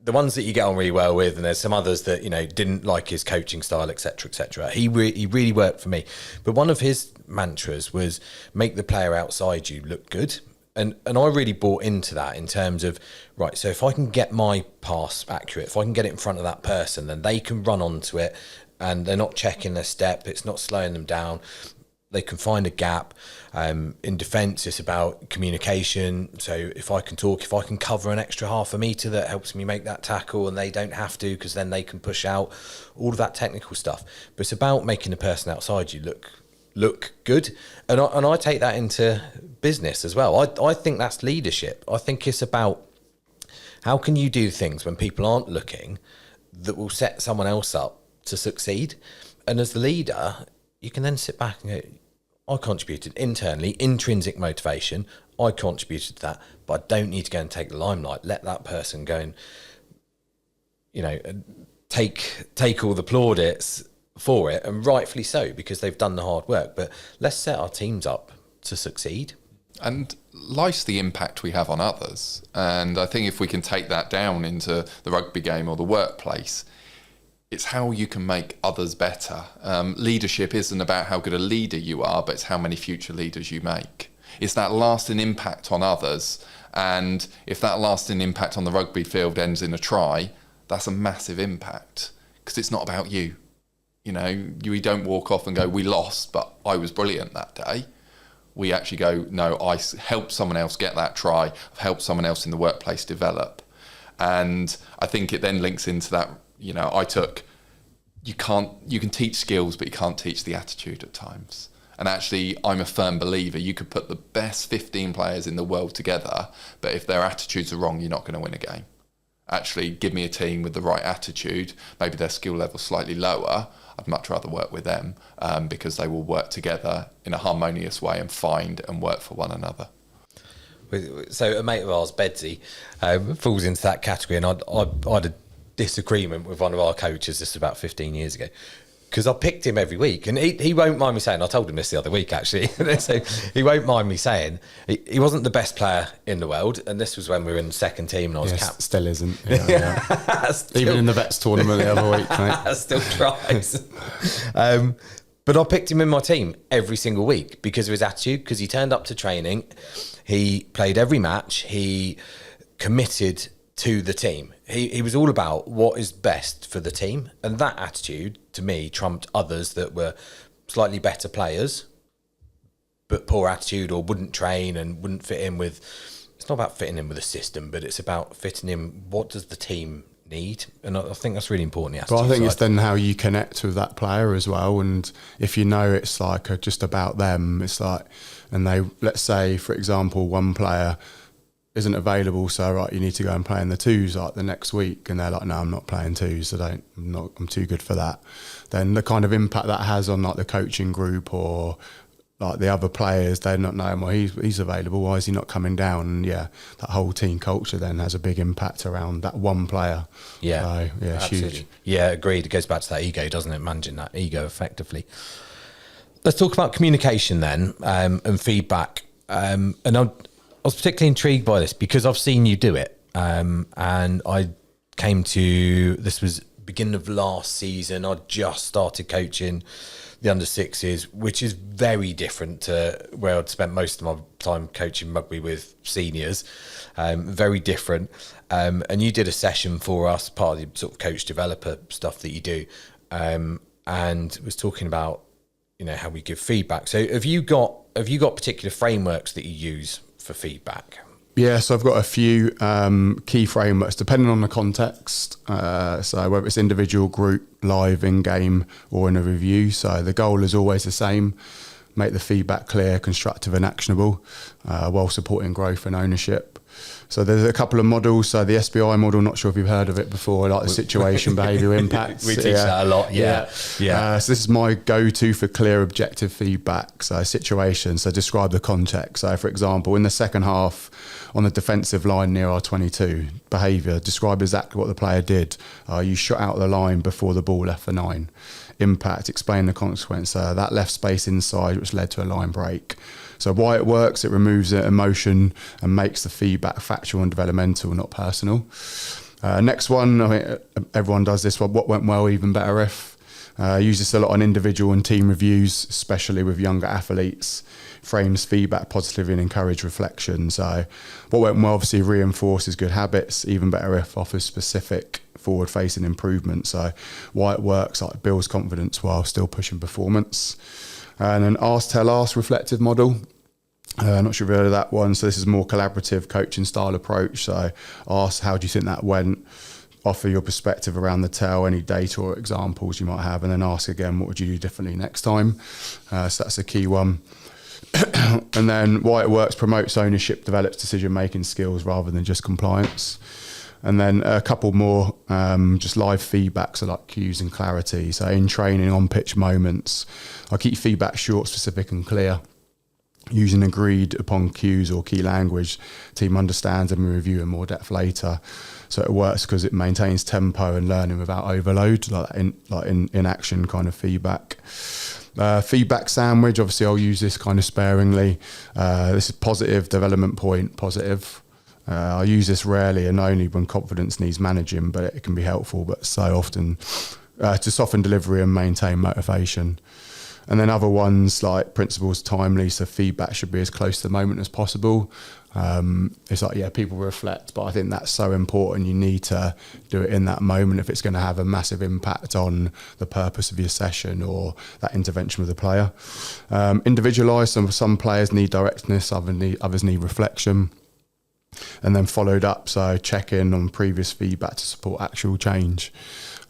the ones that you get on really well with, and there's some others that didn't like his coaching style, etc., etc. He really worked for me, but one of his mantras was make the player outside you look good, And I really bought into that in terms of, right, so if I can get my pass accurate, if I can get it in front of that person, then they can run onto it and they're not checking their step, it's not slowing them down. They can find a gap. In defence, it's about communication. So if I can cover an extra half a metre, that helps me make that tackle and they don't have to, because then they can push out, all of that technical stuff. But it's about making the person outside you look good. And I take that into business as well. I think that's leadership. I think it's about how can you do things when people aren't looking that will set someone else up to succeed. And as the leader, you can then sit back and go, I contributed internally, intrinsic motivation. I contributed to that, but I don't need to go and take the limelight. Let that person go and, take all the plaudits for it, and rightfully so, because they've done the hard work. But let's set our teams up to succeed. And life's the impact we have on others. And I think if we can take that down into the rugby game or the workplace, it's how you can make others better. Leadership isn't about how good a leader you are, but it's how many future leaders you make. It's that lasting impact on others. And if that lasting impact on the rugby field ends in a try, that's a massive impact, because it's not about you. We don't walk off and go, we lost, but I was brilliant that day. We actually go, no, I helped someone else get that try. I've helped someone else in the workplace develop. And I think it then links into that, you can teach skills, but you can't teach the attitude at times. And actually, I'm a firm believer, you could put the best 15 players in the world together, but if their attitudes are wrong, you're not going to win a game. Actually, give me a team with the right attitude, maybe their skill level slightly lower, I'd much rather work with them, because they will work together in a harmonious way and find and work for one another. So a mate of ours, Bedsy, falls into that category, and I had a disagreement with one of our coaches just about 15 years ago, because I picked him every week, and he won't mind me saying, I told him this the other week actually, so he won't mind me saying he wasn't the best player in the world, and this was when we were in the second team and I was captain. Still isn't. Yeah. Still, even in the Vets tournament the other week, mate. Still tries. But I picked him in my team every single week because of his attitude, because he turned up to training, he played every match, he committed to the team. He was all about what is best for the team, and that attitude to me trumped others that were slightly better players but poor attitude, or wouldn't train and wouldn't fit in with, it's not about fitting in with a system, but it's about fitting in, what does the team need? And I think that's really important. But I think it's then how you connect with that player as well, and if it's like just about them, it's like, and they, let's say for example, one player isn't available, so right, you need to go and play in the twos like the next week, and they're like, no, I'm not playing twos, I'm too good for that. Then the kind of impact that has on like the coaching group or like the other players, they're not knowing, well, he's available, why is he not coming down? And that whole team culture then has a big impact around that one player. Yeah, so, absolutely. Huge. Yeah, agreed. It goes back to that ego, doesn't it? Managing that ego effectively. Let's talk about communication then, and feedback. And I was particularly intrigued by this because I've seen you do it, and I came to, this was beginning of last season, I just started coaching the under sixes, which is very different to where I'd spent most of my time coaching rugby with seniors, very different. And you did a session for us, part of the sort of coach developer stuff that you do, and was talking about, how we give feedback. So have you got particular frameworks that you use for feedback? Yeah, so I've got a few key frameworks depending on the context. So whether it's individual, group, live, in-game, or in a review. So the goal is always the same: make the feedback clear, constructive and actionable, while supporting growth and ownership. So there's a couple of models. So the SBI model, not sure if you've heard of it before, like the situation, behaviour, impacts. We teach that a lot, yeah. So this is my go-to for clear, objective feedback. So situation, so describe the context. So for example, in the second half on the defensive line near our 22, behaviour, describe exactly what the player did. You shot out the line before the ball left the 9. Impact, explain the consequence. That left space inside, which led to a line break. So why it works, it removes emotion and makes the feedback factual and developmental, not personal. Next one, I think everyone does this one, what went well, even better if. Use this a lot on individual and team reviews, especially with younger athletes. frames feedback positively and encourage reflection. So what went well obviously reinforces good habits, even better if offers specific forward-facing improvements. So why it works, like builds confidence while still pushing performance. And an ask, tell, ask reflective model. Not sure if you've heard of that one. So this is a more collaborative coaching style approach. So ask, how do you think that went? Offer your perspective around the tell, any data or examples you might have, and then ask again, what would you do differently next time? So that's a key one. And then why it works, promotes ownership, develops decision-making skills rather than just compliance. And then a couple more, just live feedback, so like cues and clarity. So in training, on pitch moments, I keep feedback short, specific and clear. Using agreed upon cues or key language, team understands and we review in more depth later. So it works because it maintains tempo and learning without overload, like in action kind of feedback. Feedback sandwich, obviously I'll use this kind of sparingly. This is positive, development point, positive. I use this rarely and only when confidence needs managing, but it can be helpful, but so often to soften delivery and maintain motivation. And then other ones like principles timely, so feedback should be as close to the moment as possible. It's like, yeah, people reflect, but I think that's so important. You need to do it in that moment if it's going to have a massive impact on the purpose of your session or that intervention with the player. Individualised, some players need directness, others need reflection. And then followed up, so check in on previous feedback to support actual change.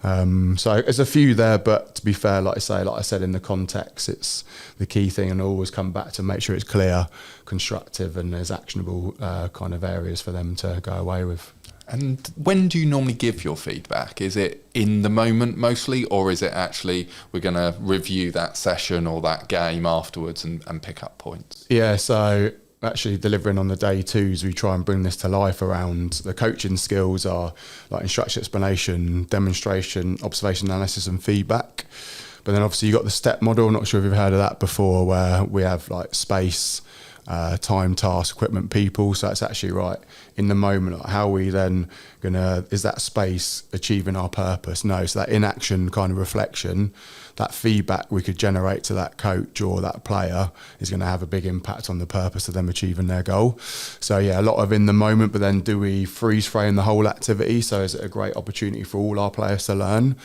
So there's a few there, but to be fair, like I said, in the context, it's the key thing, and always come back to make sure it's clear, constructive, and there's actionable kind of areas for them to go away with. And when do you normally give your feedback? Is it in the moment mostly, or is it actually we're going to review that session or that game afterwards and pick up points? Yeah, so actually delivering on the day twos, we try and bring this to life around the coaching skills are like instruction, explanation, demonstration, observation, analysis and feedback. But then obviously you've got the step model. Not sure if you've heard of that before, where we have like space, time, task, equipment, people. So it's actually right in the moment, like how are we then is that space achieving our purpose? No. So that inaction kind of reflection, that feedback we could generate to that coach or that player is going to have a big impact on the purpose of them achieving their goal. So yeah, a lot of in the moment, but then do we freeze frame the whole activity? So is it a great opportunity for all our players to learn?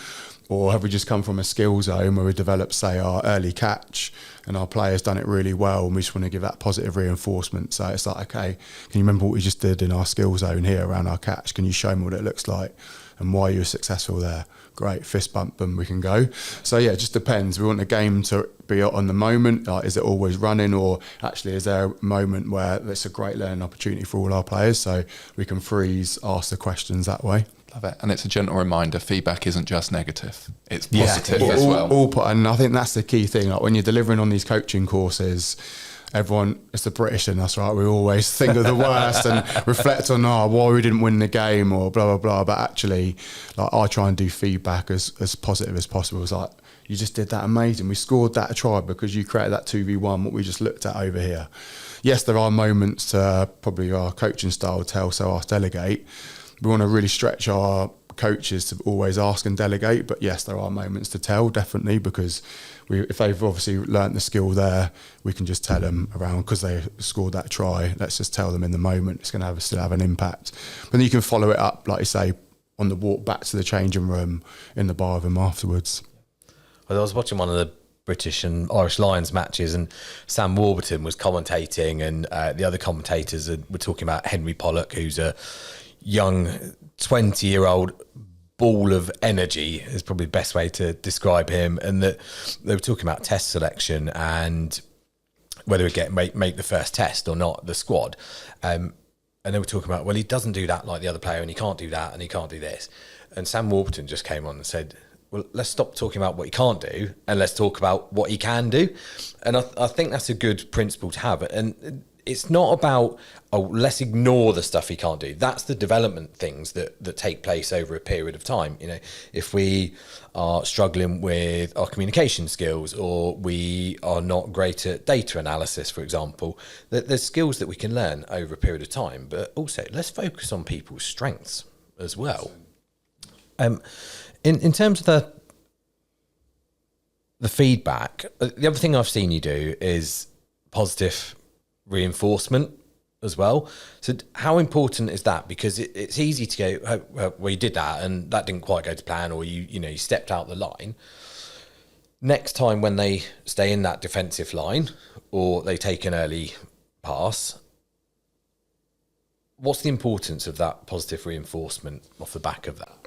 Or have we just come from a skill zone where we developed, say, our early catch and our players done it really well and we just want to give that positive reinforcement? So it's like, okay, can you remember what we just did in our skill zone here around our catch? Can you show me what it looks like and why you were successful there? Great, fist bump and we can go. So yeah, it just depends. We want the game to be on the moment. Like, is it always running, or actually is there a moment where it's a great learning opportunity for all our players so we can freeze, ask the questions that way? Love it. And it's a gentle reminder, feedback isn't just negative, it's positive as well. And I think that's the key thing. Like when you're delivering on these coaching courses, everyone, it's the British in us, right? We always think of the worst and reflect on why we didn't win the game or blah, blah, blah. But actually, like, I try and do feedback as positive as possible. It's like, you just did that amazing. We scored that try because you created that 2v1, what we just looked at over here. Yes, there are moments to probably our coaching style tell, so ask, delegate. We want to really stretch our coaches to always ask and delegate, but yes, there are moments to tell, definitely, because if they've obviously learnt the skill there, we can just tell them around because they scored that try. Let's just tell them in the moment. It's going to still have an impact. But then you can follow it up, like you say, on the walk back to the changing room, in the bar with them afterwards. Well, I was watching one of the British and Irish Lions matches, and Sam Warburton was commentating, and the other commentators were talking about Henry Pollock, who's a young 20-year-old ball of energy is probably the best way to describe him. And that they were talking about test selection and whether he make the first test or not, the squad. And they were talking about, well, he doesn't do that like the other player, and he can't do that, and he can't do this. And Sam Warburton just came on and said, well, let's stop talking about what he can't do and let's talk about what he can do. And I think that's a good principle to have. And it's not about, let's ignore the stuff he can't do. That's the development things that take place over a period of time. You know, if we are struggling with our communication skills, or we are not great at data analysis, for example, there's skills that we can learn over a period of time. But also, let's focus on people's strengths as well. In terms of the feedback, the other thing I've seen you do is positive reinforcement as well. So how important is that? Because it's easy to go, oh, well, you did that and that didn't quite go to plan, or you stepped out the line. Next time when they stay in that defensive line or they take an early pass, what's the importance of that positive reinforcement off the back of that?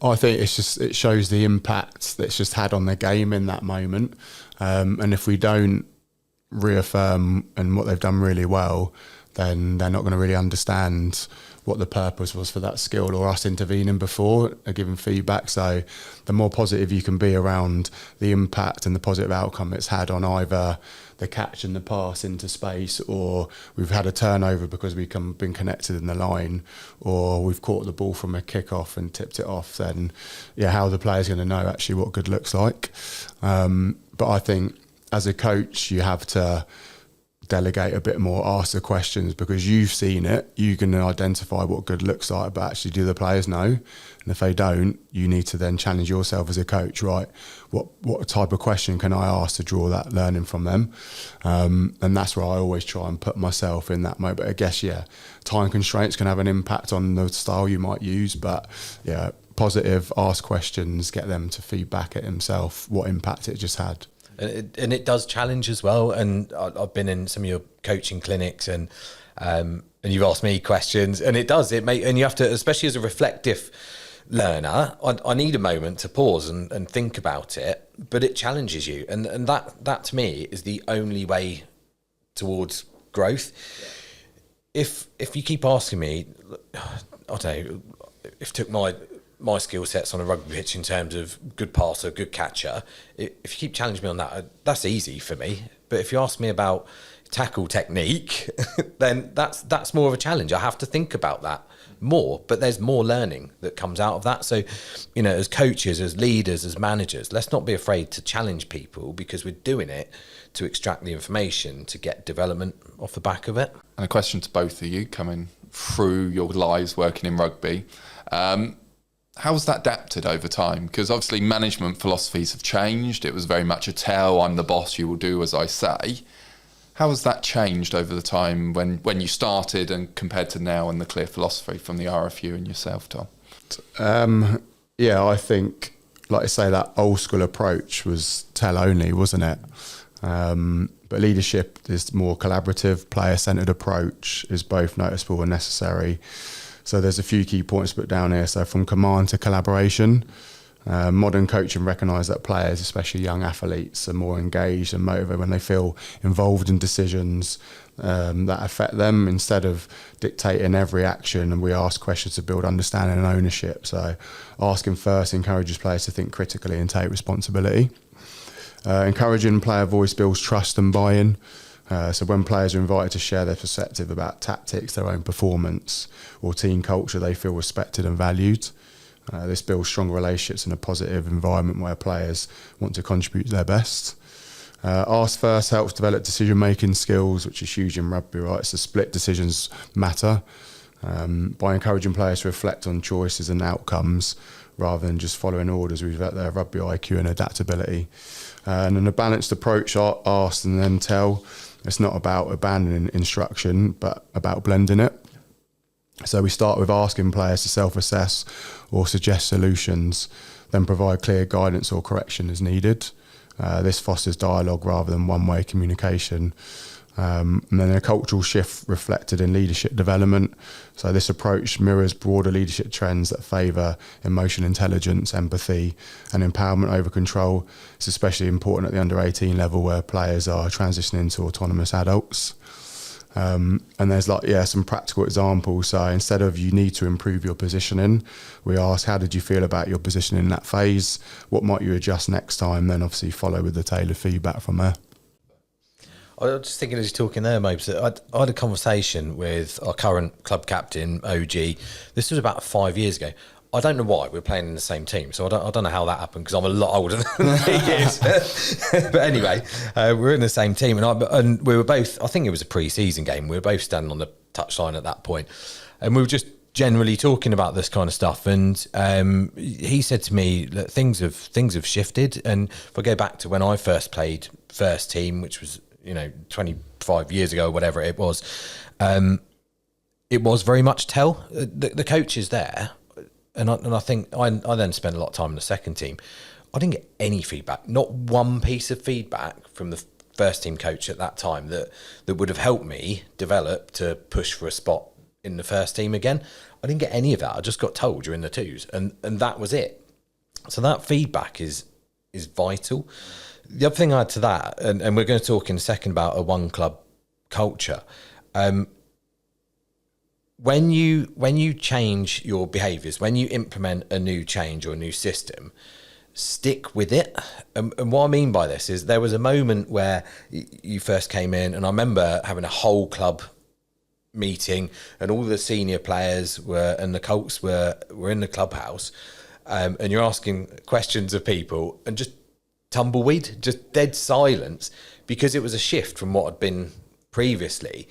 I think it shows the impact that it's just had on the game in that moment. And if we don't reaffirm and what they've done really well, then they're not going to really understand what the purpose was for that skill or us intervening before giving feedback. So the more positive you can be around the impact and the positive outcome it's had on either the catch and the pass into space, or we've had a turnover because we've been connected in the line, or we've caught the ball from a kick-off and tipped it off, then how the player's going to know actually what good looks like. But I think as a coach, you have to delegate a bit more, ask the questions, because you've seen it, you can identify what good looks like, but actually do the players know? And if they don't, you need to then challenge yourself as a coach, right? What type of question can I ask to draw that learning from them? And that's where I always try and put myself in that mode. But I guess, time constraints can have an impact on the style you might use, but positive, ask questions, get them to feedback it himself, what impact it just had. And it does challenge as well. And I've been in some of your coaching clinics, and you've asked me questions, and and you have to, especially as a reflective learner, I need a moment to pause and think about it, but it challenges you. And that to me is the only way towards growth. If you keep asking me, I don't know, if it took my skill sets on a rugby pitch in terms of good passer, good catcher, if you keep challenging me on that, that's easy for me. But if you ask me about tackle technique, then that's more of a challenge. I have to think about that more, but there's more learning that comes out of that. So, as coaches, as leaders, as managers, let's not be afraid to challenge people, because we're doing it to extract the information to get development off the back of it. And a question to both of you coming through your lives working in rugby. How's that adapted over time? Because obviously management philosophies have changed. It was very much a tell, I'm the boss, you will do as I say. How has that changed over the time when you started and compared to now, and the clear philosophy from the RFU and yourself, Tom? I think, like I say, that old school approach was tell only, wasn't it? But leadership is more collaborative, player-centred approach is both noticeable and necessary. So there's a few key points put down here. So from command to collaboration, modern coaching recognise that players, especially young athletes, are more engaged and motivated when they feel involved in decisions that affect them, instead of dictating every action. And we ask questions to build understanding and ownership. So asking first encourages players to think critically and take responsibility. Encouraging player voice builds trust and buy-in. So when players are invited to share their perspective about tactics, their own performance or team culture, they feel respected and valued. This builds stronger relationships and a positive environment where players want to contribute their best. Ask first helps develop decision-making skills, which is huge in rugby, right? So split decisions matter. By encouraging players to reflect on choices and outcomes rather than just following orders, we develop their rugby IQ and adaptability. And in a balanced approach, ask and then tell. It's not about abandoning instruction, but about blending it. So we start with asking players to self-assess or suggest solutions, then provide clear guidance or correction as needed. This fosters dialogue rather than one-way communication. And then a cultural shift reflected in leadership development. So this approach mirrors broader leadership trends that favour emotional intelligence, empathy and empowerment over control. It's especially important at the under 18 level, where players are transitioning to autonomous adults. And there's some practical examples. So instead of you need to improve your positioning, we ask, how did you feel about your position in that phase? What might you adjust next time? Then obviously follow with the tailored feedback from there. I was just thinking as you're talking there, Mopes, I had a conversation with our current club captain, OG. This was about 5 years ago. I don't know why we're playing in the same team, so I don't know how that happened, because I'm a lot older than he is. But anyway, we're in the same team, and we were both, I think it was a pre-season game, we were both standing on the touchline at that point, and we were just generally talking about this kind of stuff. And he said to me that things have shifted. And if I go back to when I first played first team, which was 25 years ago, whatever it was, it was very much tell. The coach is there. And I think I then spent a lot of time in the second team. I didn't get any feedback, not one piece of feedback from the first team coach at that time that would have helped me develop to push for a spot in the first team again. I didn't get any of that. I just got told you're in the twos, and that was it. So that feedback is vital. The other thing I add to that, and we're going to talk in a second about a one club culture. When you change your behaviours, when you implement a new change or a new system, stick with it. And what I mean by this is there was a moment where you first came in, and I remember having a whole club meeting, and all the senior players and the Colts were in the clubhouse, and you're asking questions of people, and just tumbleweed, just dead silence, because it was a shift from what had been previously.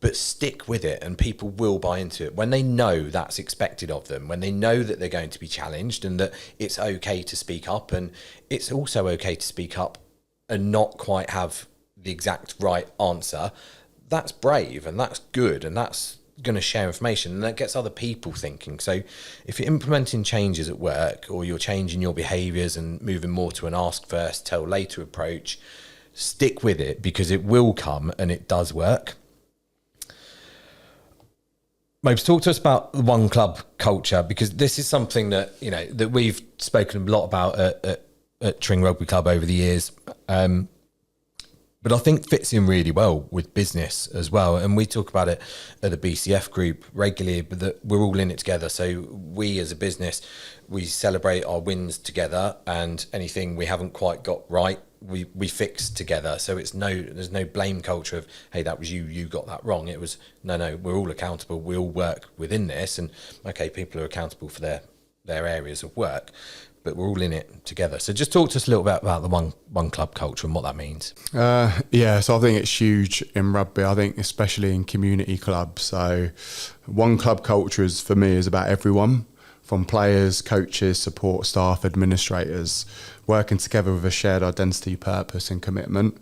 But stick with it, and people will buy into it when they know that's expected of them, when they know that they're going to be challenged, and that it's okay to speak up. And it's also okay to speak up and not quite have the exact right answer. That's brave, and that's good, and that's going to share information, and that gets other people thinking. So if you're implementing changes at work, or you're changing your behaviours and moving more to an ask first, tell later approach, stick with it, because it will come and it does work. Mopes, talk to us about the one club culture, because this is something that that we've spoken a lot about at Tring Rugby Club over the years, but I think fits in really well with business as well. And we talk about it at the BCF group regularly, but that we're all in it together. So we as a business, we celebrate our wins together, and anything we haven't quite got right, we fix together. So there's no blame culture of, hey, that was you got that wrong. It was no, we're all accountable. We all work within this, and okay, people are accountable for their areas of work, but we're all in it together. So just talk to us a little bit about the one club culture and what that means. So I think it's huge in rugby. I think especially in community clubs. So one club culture for me is about everyone, from players, coaches, support staff, administrators, working together with a shared identity, purpose and commitment.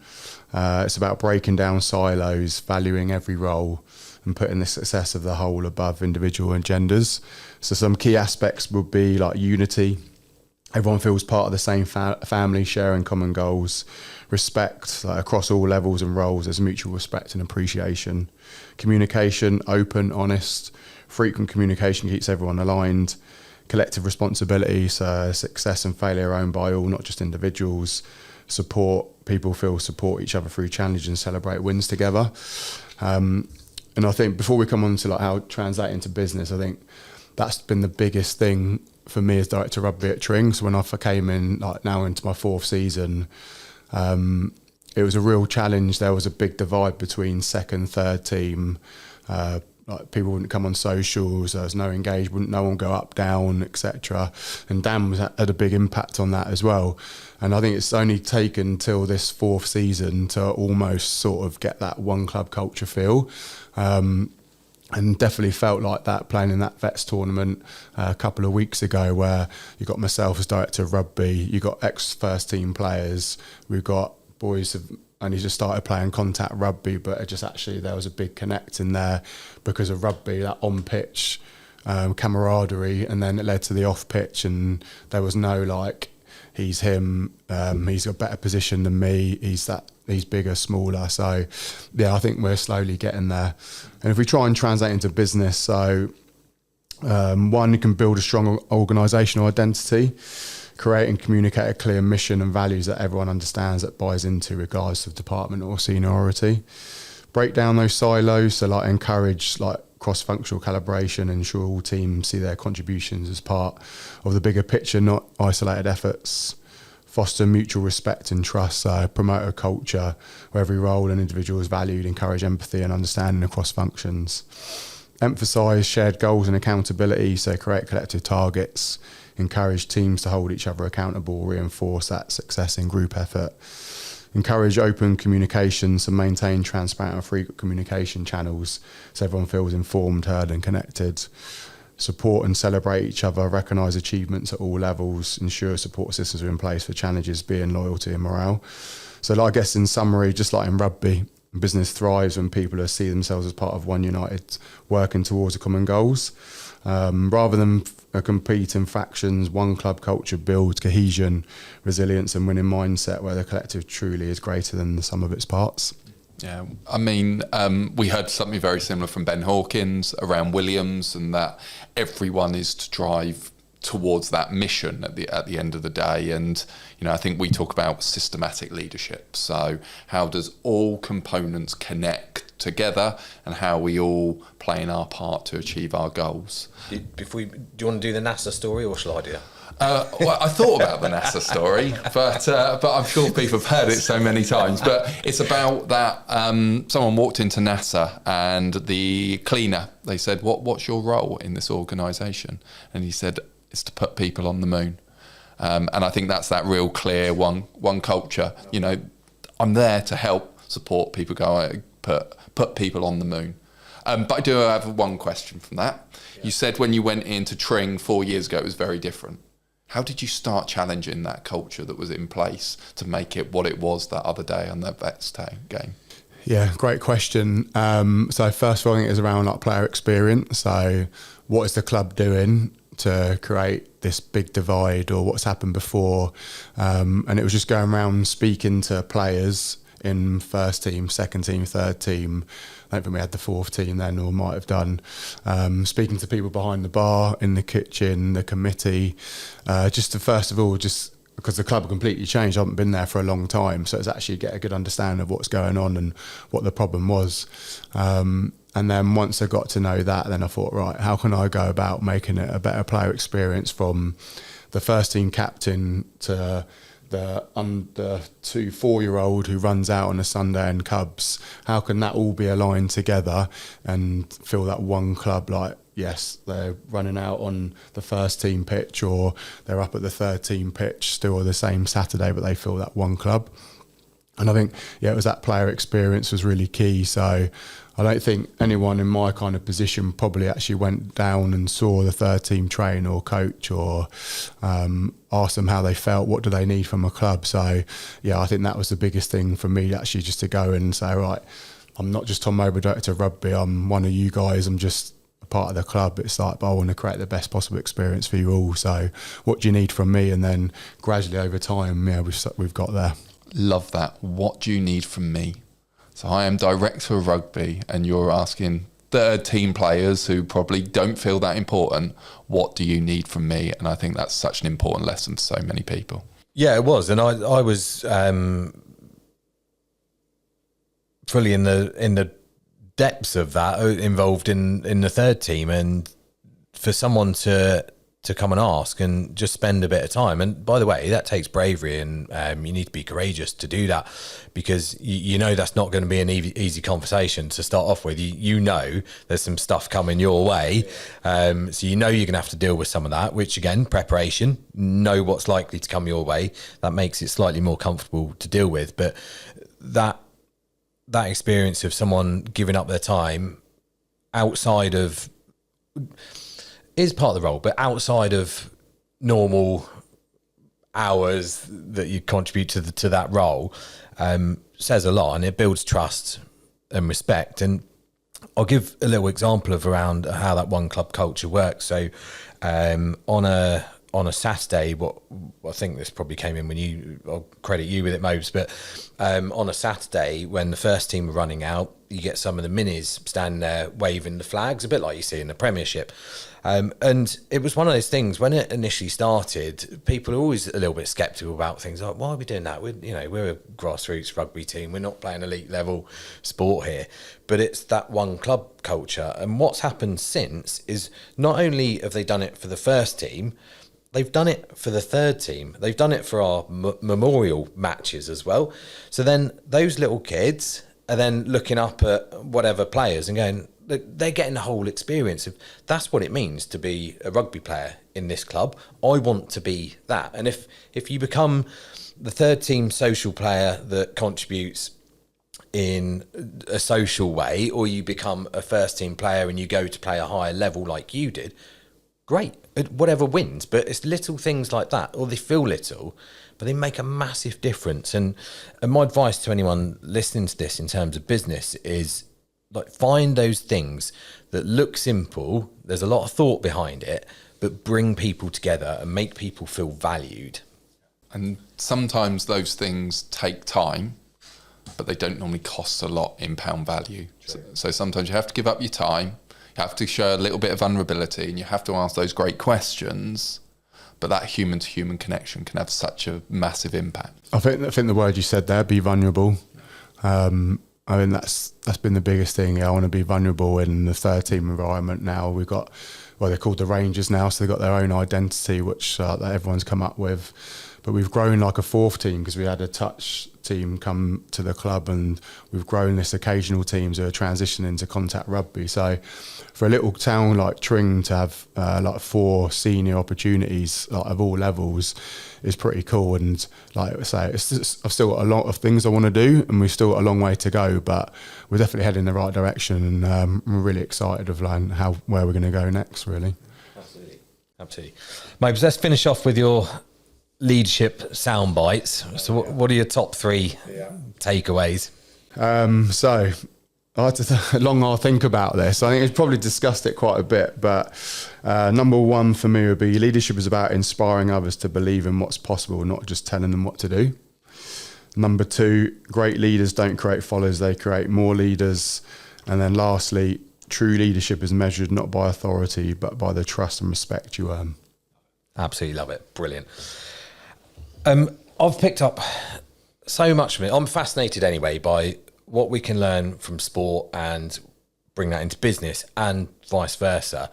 It's about breaking down silos, valuing every role, and putting the success of the whole above individual agendas. So some key aspects would be like unity. Everyone feels part of the same family, sharing common goals. Respect, like across all levels and roles, there's mutual respect and appreciation. Communication, open, honest. Frequent communication keeps everyone aligned. Collective responsibility, so success and failure owned by all, not just individuals. Support, people feel support each other through challenge and celebrate wins together. And I think before we come on to like how to translate into business, I think that's been the biggest thing for me as director of rugby at Tring. So when I came in, like now into my fourth season, it was a real challenge. There was a big divide between second, third team. Like people wouldn't come on socials. There was no engagement. No one go up, down, etc. And Dan had a big impact on that as well. And I think it's only taken till this fourth season to almost sort of get that one club culture feel. And definitely felt like that playing in that Vets tournament a couple of weeks ago, where you got myself as director of rugby, you got ex-first team players, we've got boys who've only just started playing contact rugby, but it just actually there was a big connect in there because of rugby, that on-pitch camaraderie, and then it led to the off-pitch, and there was no like, he's him, he's got a better position than me, he's bigger, smaller. So yeah, I think we're slowly getting there. And if we try and translate into business, so one, you can build a strong organisational identity, create and communicate a clear mission and values that everyone understands, that buys into regardless of department or seniority. Break down those silos, so like encourage like cross-functional collaboration, ensure all teams see their contributions as part of the bigger picture, not isolated efforts. Foster mutual respect and trust, promote a culture where every role and individual is valued, encourage empathy and understanding across functions. Emphasise shared goals and accountability, so create collective targets, encourage teams to hold each other accountable, reinforce that success in group effort. Encourage open communications and maintain transparent and frequent communication channels so everyone feels informed, heard and connected. Support and celebrate each other, recognise achievements at all levels, ensure support systems are in place for challenges, being loyalty and morale. So I guess in summary, just like in rugby, business thrives when people see themselves as part of one united working towards a common goals. Rather than competing factions, one club culture builds cohesion, resilience and winning mindset where the collective truly is greater than the sum of its parts. Yeah, I mean, we heard something very similar from Ben Hawkins around Williams, and that everyone is to drive towards that mission at the end of the day. And I think we talk about systematic leadership. So how does all components connect together, and how we all play in our part to achieve our goals? Do you want to do the NASA story, or shall I do it? Well, I thought about the NASA story, but I'm sure people have heard it so many times. But it's about that someone walked into NASA, and the cleaner, they said, what's your role in this organisation? And he said, it's to put people on the moon. And I think that's that real clear one culture. I'm there to help support people put people on the moon. But I do have one question from that. Yeah. You said when you went into Tring 4 years ago, it was very different. How did you start challenging that culture that was in place to make it what it was that other day on that Vets game? Yeah, great question. So first of all, I think it was around like player experience. So what is the club doing to create this big divide, or what's happened before? And it was just going around speaking to players in first team, second team, third team. I don't think we had the fourth team then, or might have done. Speaking to people behind the bar, in the kitchen, the committee, just to first of all, just because the club had completely changed. I haven't been there for a long time, so it's actually get a good understanding of what's going on and what the problem was. And then once I got to know that, then I thought, right, how can I go about making it a better player experience, from the first team captain to the under 4-year-old who runs out on a Sunday in Cubs? How can that all be aligned together and feel that one club, like, yes, they're running out on the first team pitch, or they're up at the third team pitch still the same Saturday, but they feel that one club. And I think, it was that player experience was really key. So I don't think anyone in my kind of position probably actually went down and saw the third team train or coach, or asked them how they felt, what do they need from a club. So I think that was the biggest thing for me, actually, just to go in and say, right, I'm not just Tom Mowbray, Director of Rugby, I'm one of you guys, I'm just a part of the club. It's like, but I want to create the best possible experience for you all. So what do you need from me? And then gradually over time, we've got there. Love that. What do you need from me? So I am Director of Rugby, and you're asking third team players who probably don't feel that important, what do you need from me? And I think that's such an important lesson to so many people. Yeah, it was. And I was fully in the depths of that, involved in the third team. And for someone to come and ask and just spend a bit of time. And by the way, that takes bravery, and you need to be courageous to do that, because you know that's not going to be an easy conversation to start off with. You know there's some stuff coming your way. So you're going to have to deal with some of that, which again, preparation, know what's likely to come your way. That makes it slightly more comfortable to deal with. But that experience of someone giving up their time outside of... is part of the role, but outside of normal hours that you contribute to that role, says a lot, and it builds trust and respect. And I'll give a little example of around how that one club culture works. So on a Saturday, what I think this probably came in I'll credit you with it, Mobes, but on a Saturday when the first team were running out, you get some of the minis standing there waving the flags, a bit like you see in the Premiership. And it was one of those things, when it initially started, people are always a little bit sceptical about things like, why are we doing that? We're a grassroots rugby team. We're not playing elite level sport here. But it's that one club culture. And what's happened since is not only have they done it for the first team, they've done it for the third team. They've done it for our memorial matches as well. So then those little kids are then looking up at whatever players and going, they're getting the whole experience of that's what it means to be a rugby player in this club. I want to be that. And if you become the third team social player that contributes in a social way, or you become a first team player and you go to play a higher level like you did, great, whatever wins, but it's little things like that, or they feel little, but they make a massive difference. And my advice to anyone listening to this in terms of business is, like, find those things that look simple, there's a lot of thought behind it, but bring people together and make people feel valued. And sometimes those things take time, but they don't normally cost a lot in pound value. So sometimes you have to give up your time, you have to show a little bit of vulnerability, and you have to ask those great questions. But that human-to-human connection can have such a massive impact. I think the word you said there, be vulnerable. I mean, that's been the biggest thing. I want to be vulnerable in the third team environment now. We've got, well, they're called the Rangers now, so they've got their own identity, which that everyone's come up with. But we've grown like a fourth team because we had a touch team come to the club, and we've grown this occasional teams who are transitioning to contact rugby. So for a little town like Tring to have like 4 senior opportunities like, of all levels is pretty cool. And like I say, I've still got a lot of things I want to do, and we've still got a long way to go, but we're definitely heading in the right direction, and I'm really excited of like where we're going to go next, really. Absolutely. Mabes, let's finish off with your leadership sound bites. So what are your top 3 takeaways? So I had to long hard think about this. I think it's probably discussed it quite a bit, but number 1 for me would be leadership is about inspiring others to believe in what's possible, not just telling them what to do. Number 2, great leaders don't create followers, they create more leaders. And then lastly, true leadership is measured not by authority, but by the trust and respect you earn. Absolutely love it. Brilliant. I've picked up so much from it. I'm fascinated anyway by what we can learn from sport and bring that into business, and vice versa.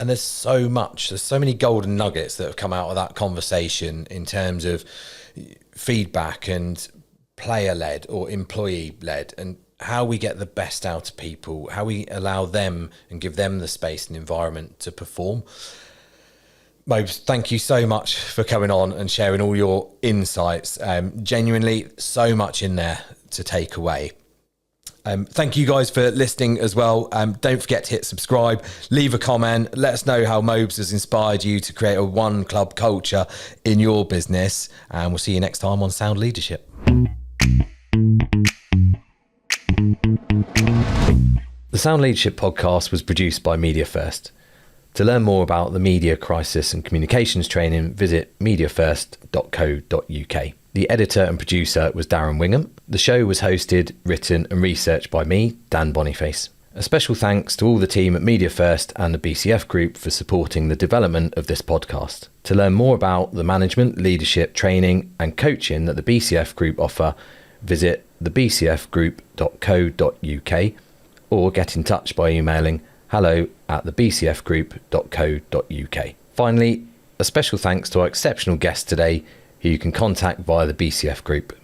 And there's so many golden nuggets that have come out of that conversation in terms of feedback and player-led or employee-led, and how we get the best out of people, how we allow them and give them the space and environment to perform. Mobes, thank you so much for coming on and sharing all your insights. Genuinely, so much in there to take away. Thank you guys for listening as well. Don't forget to hit subscribe, leave a comment, let us know how Mobes has inspired you to create a one club culture in your business, and we'll see you next time on Sound Leadership. The Sound Leadership podcast was produced by Media First. To learn more about the media crisis and communications training, visit mediafirst.co.uk. The editor and producer was Darren Wingham. The show was hosted, written and researched by me, Dan Boniface. A special thanks to all the team at Media First and the BCF Group for supporting the development of this podcast. To learn more about the management, leadership, training and coaching that the BCF Group offer, visit thebcfgroup.co.uk or get in touch by emailing hello@thebcfgroup.co.uk. Finally, a special thanks to our exceptional guest today, who you can contact via the BCF Group.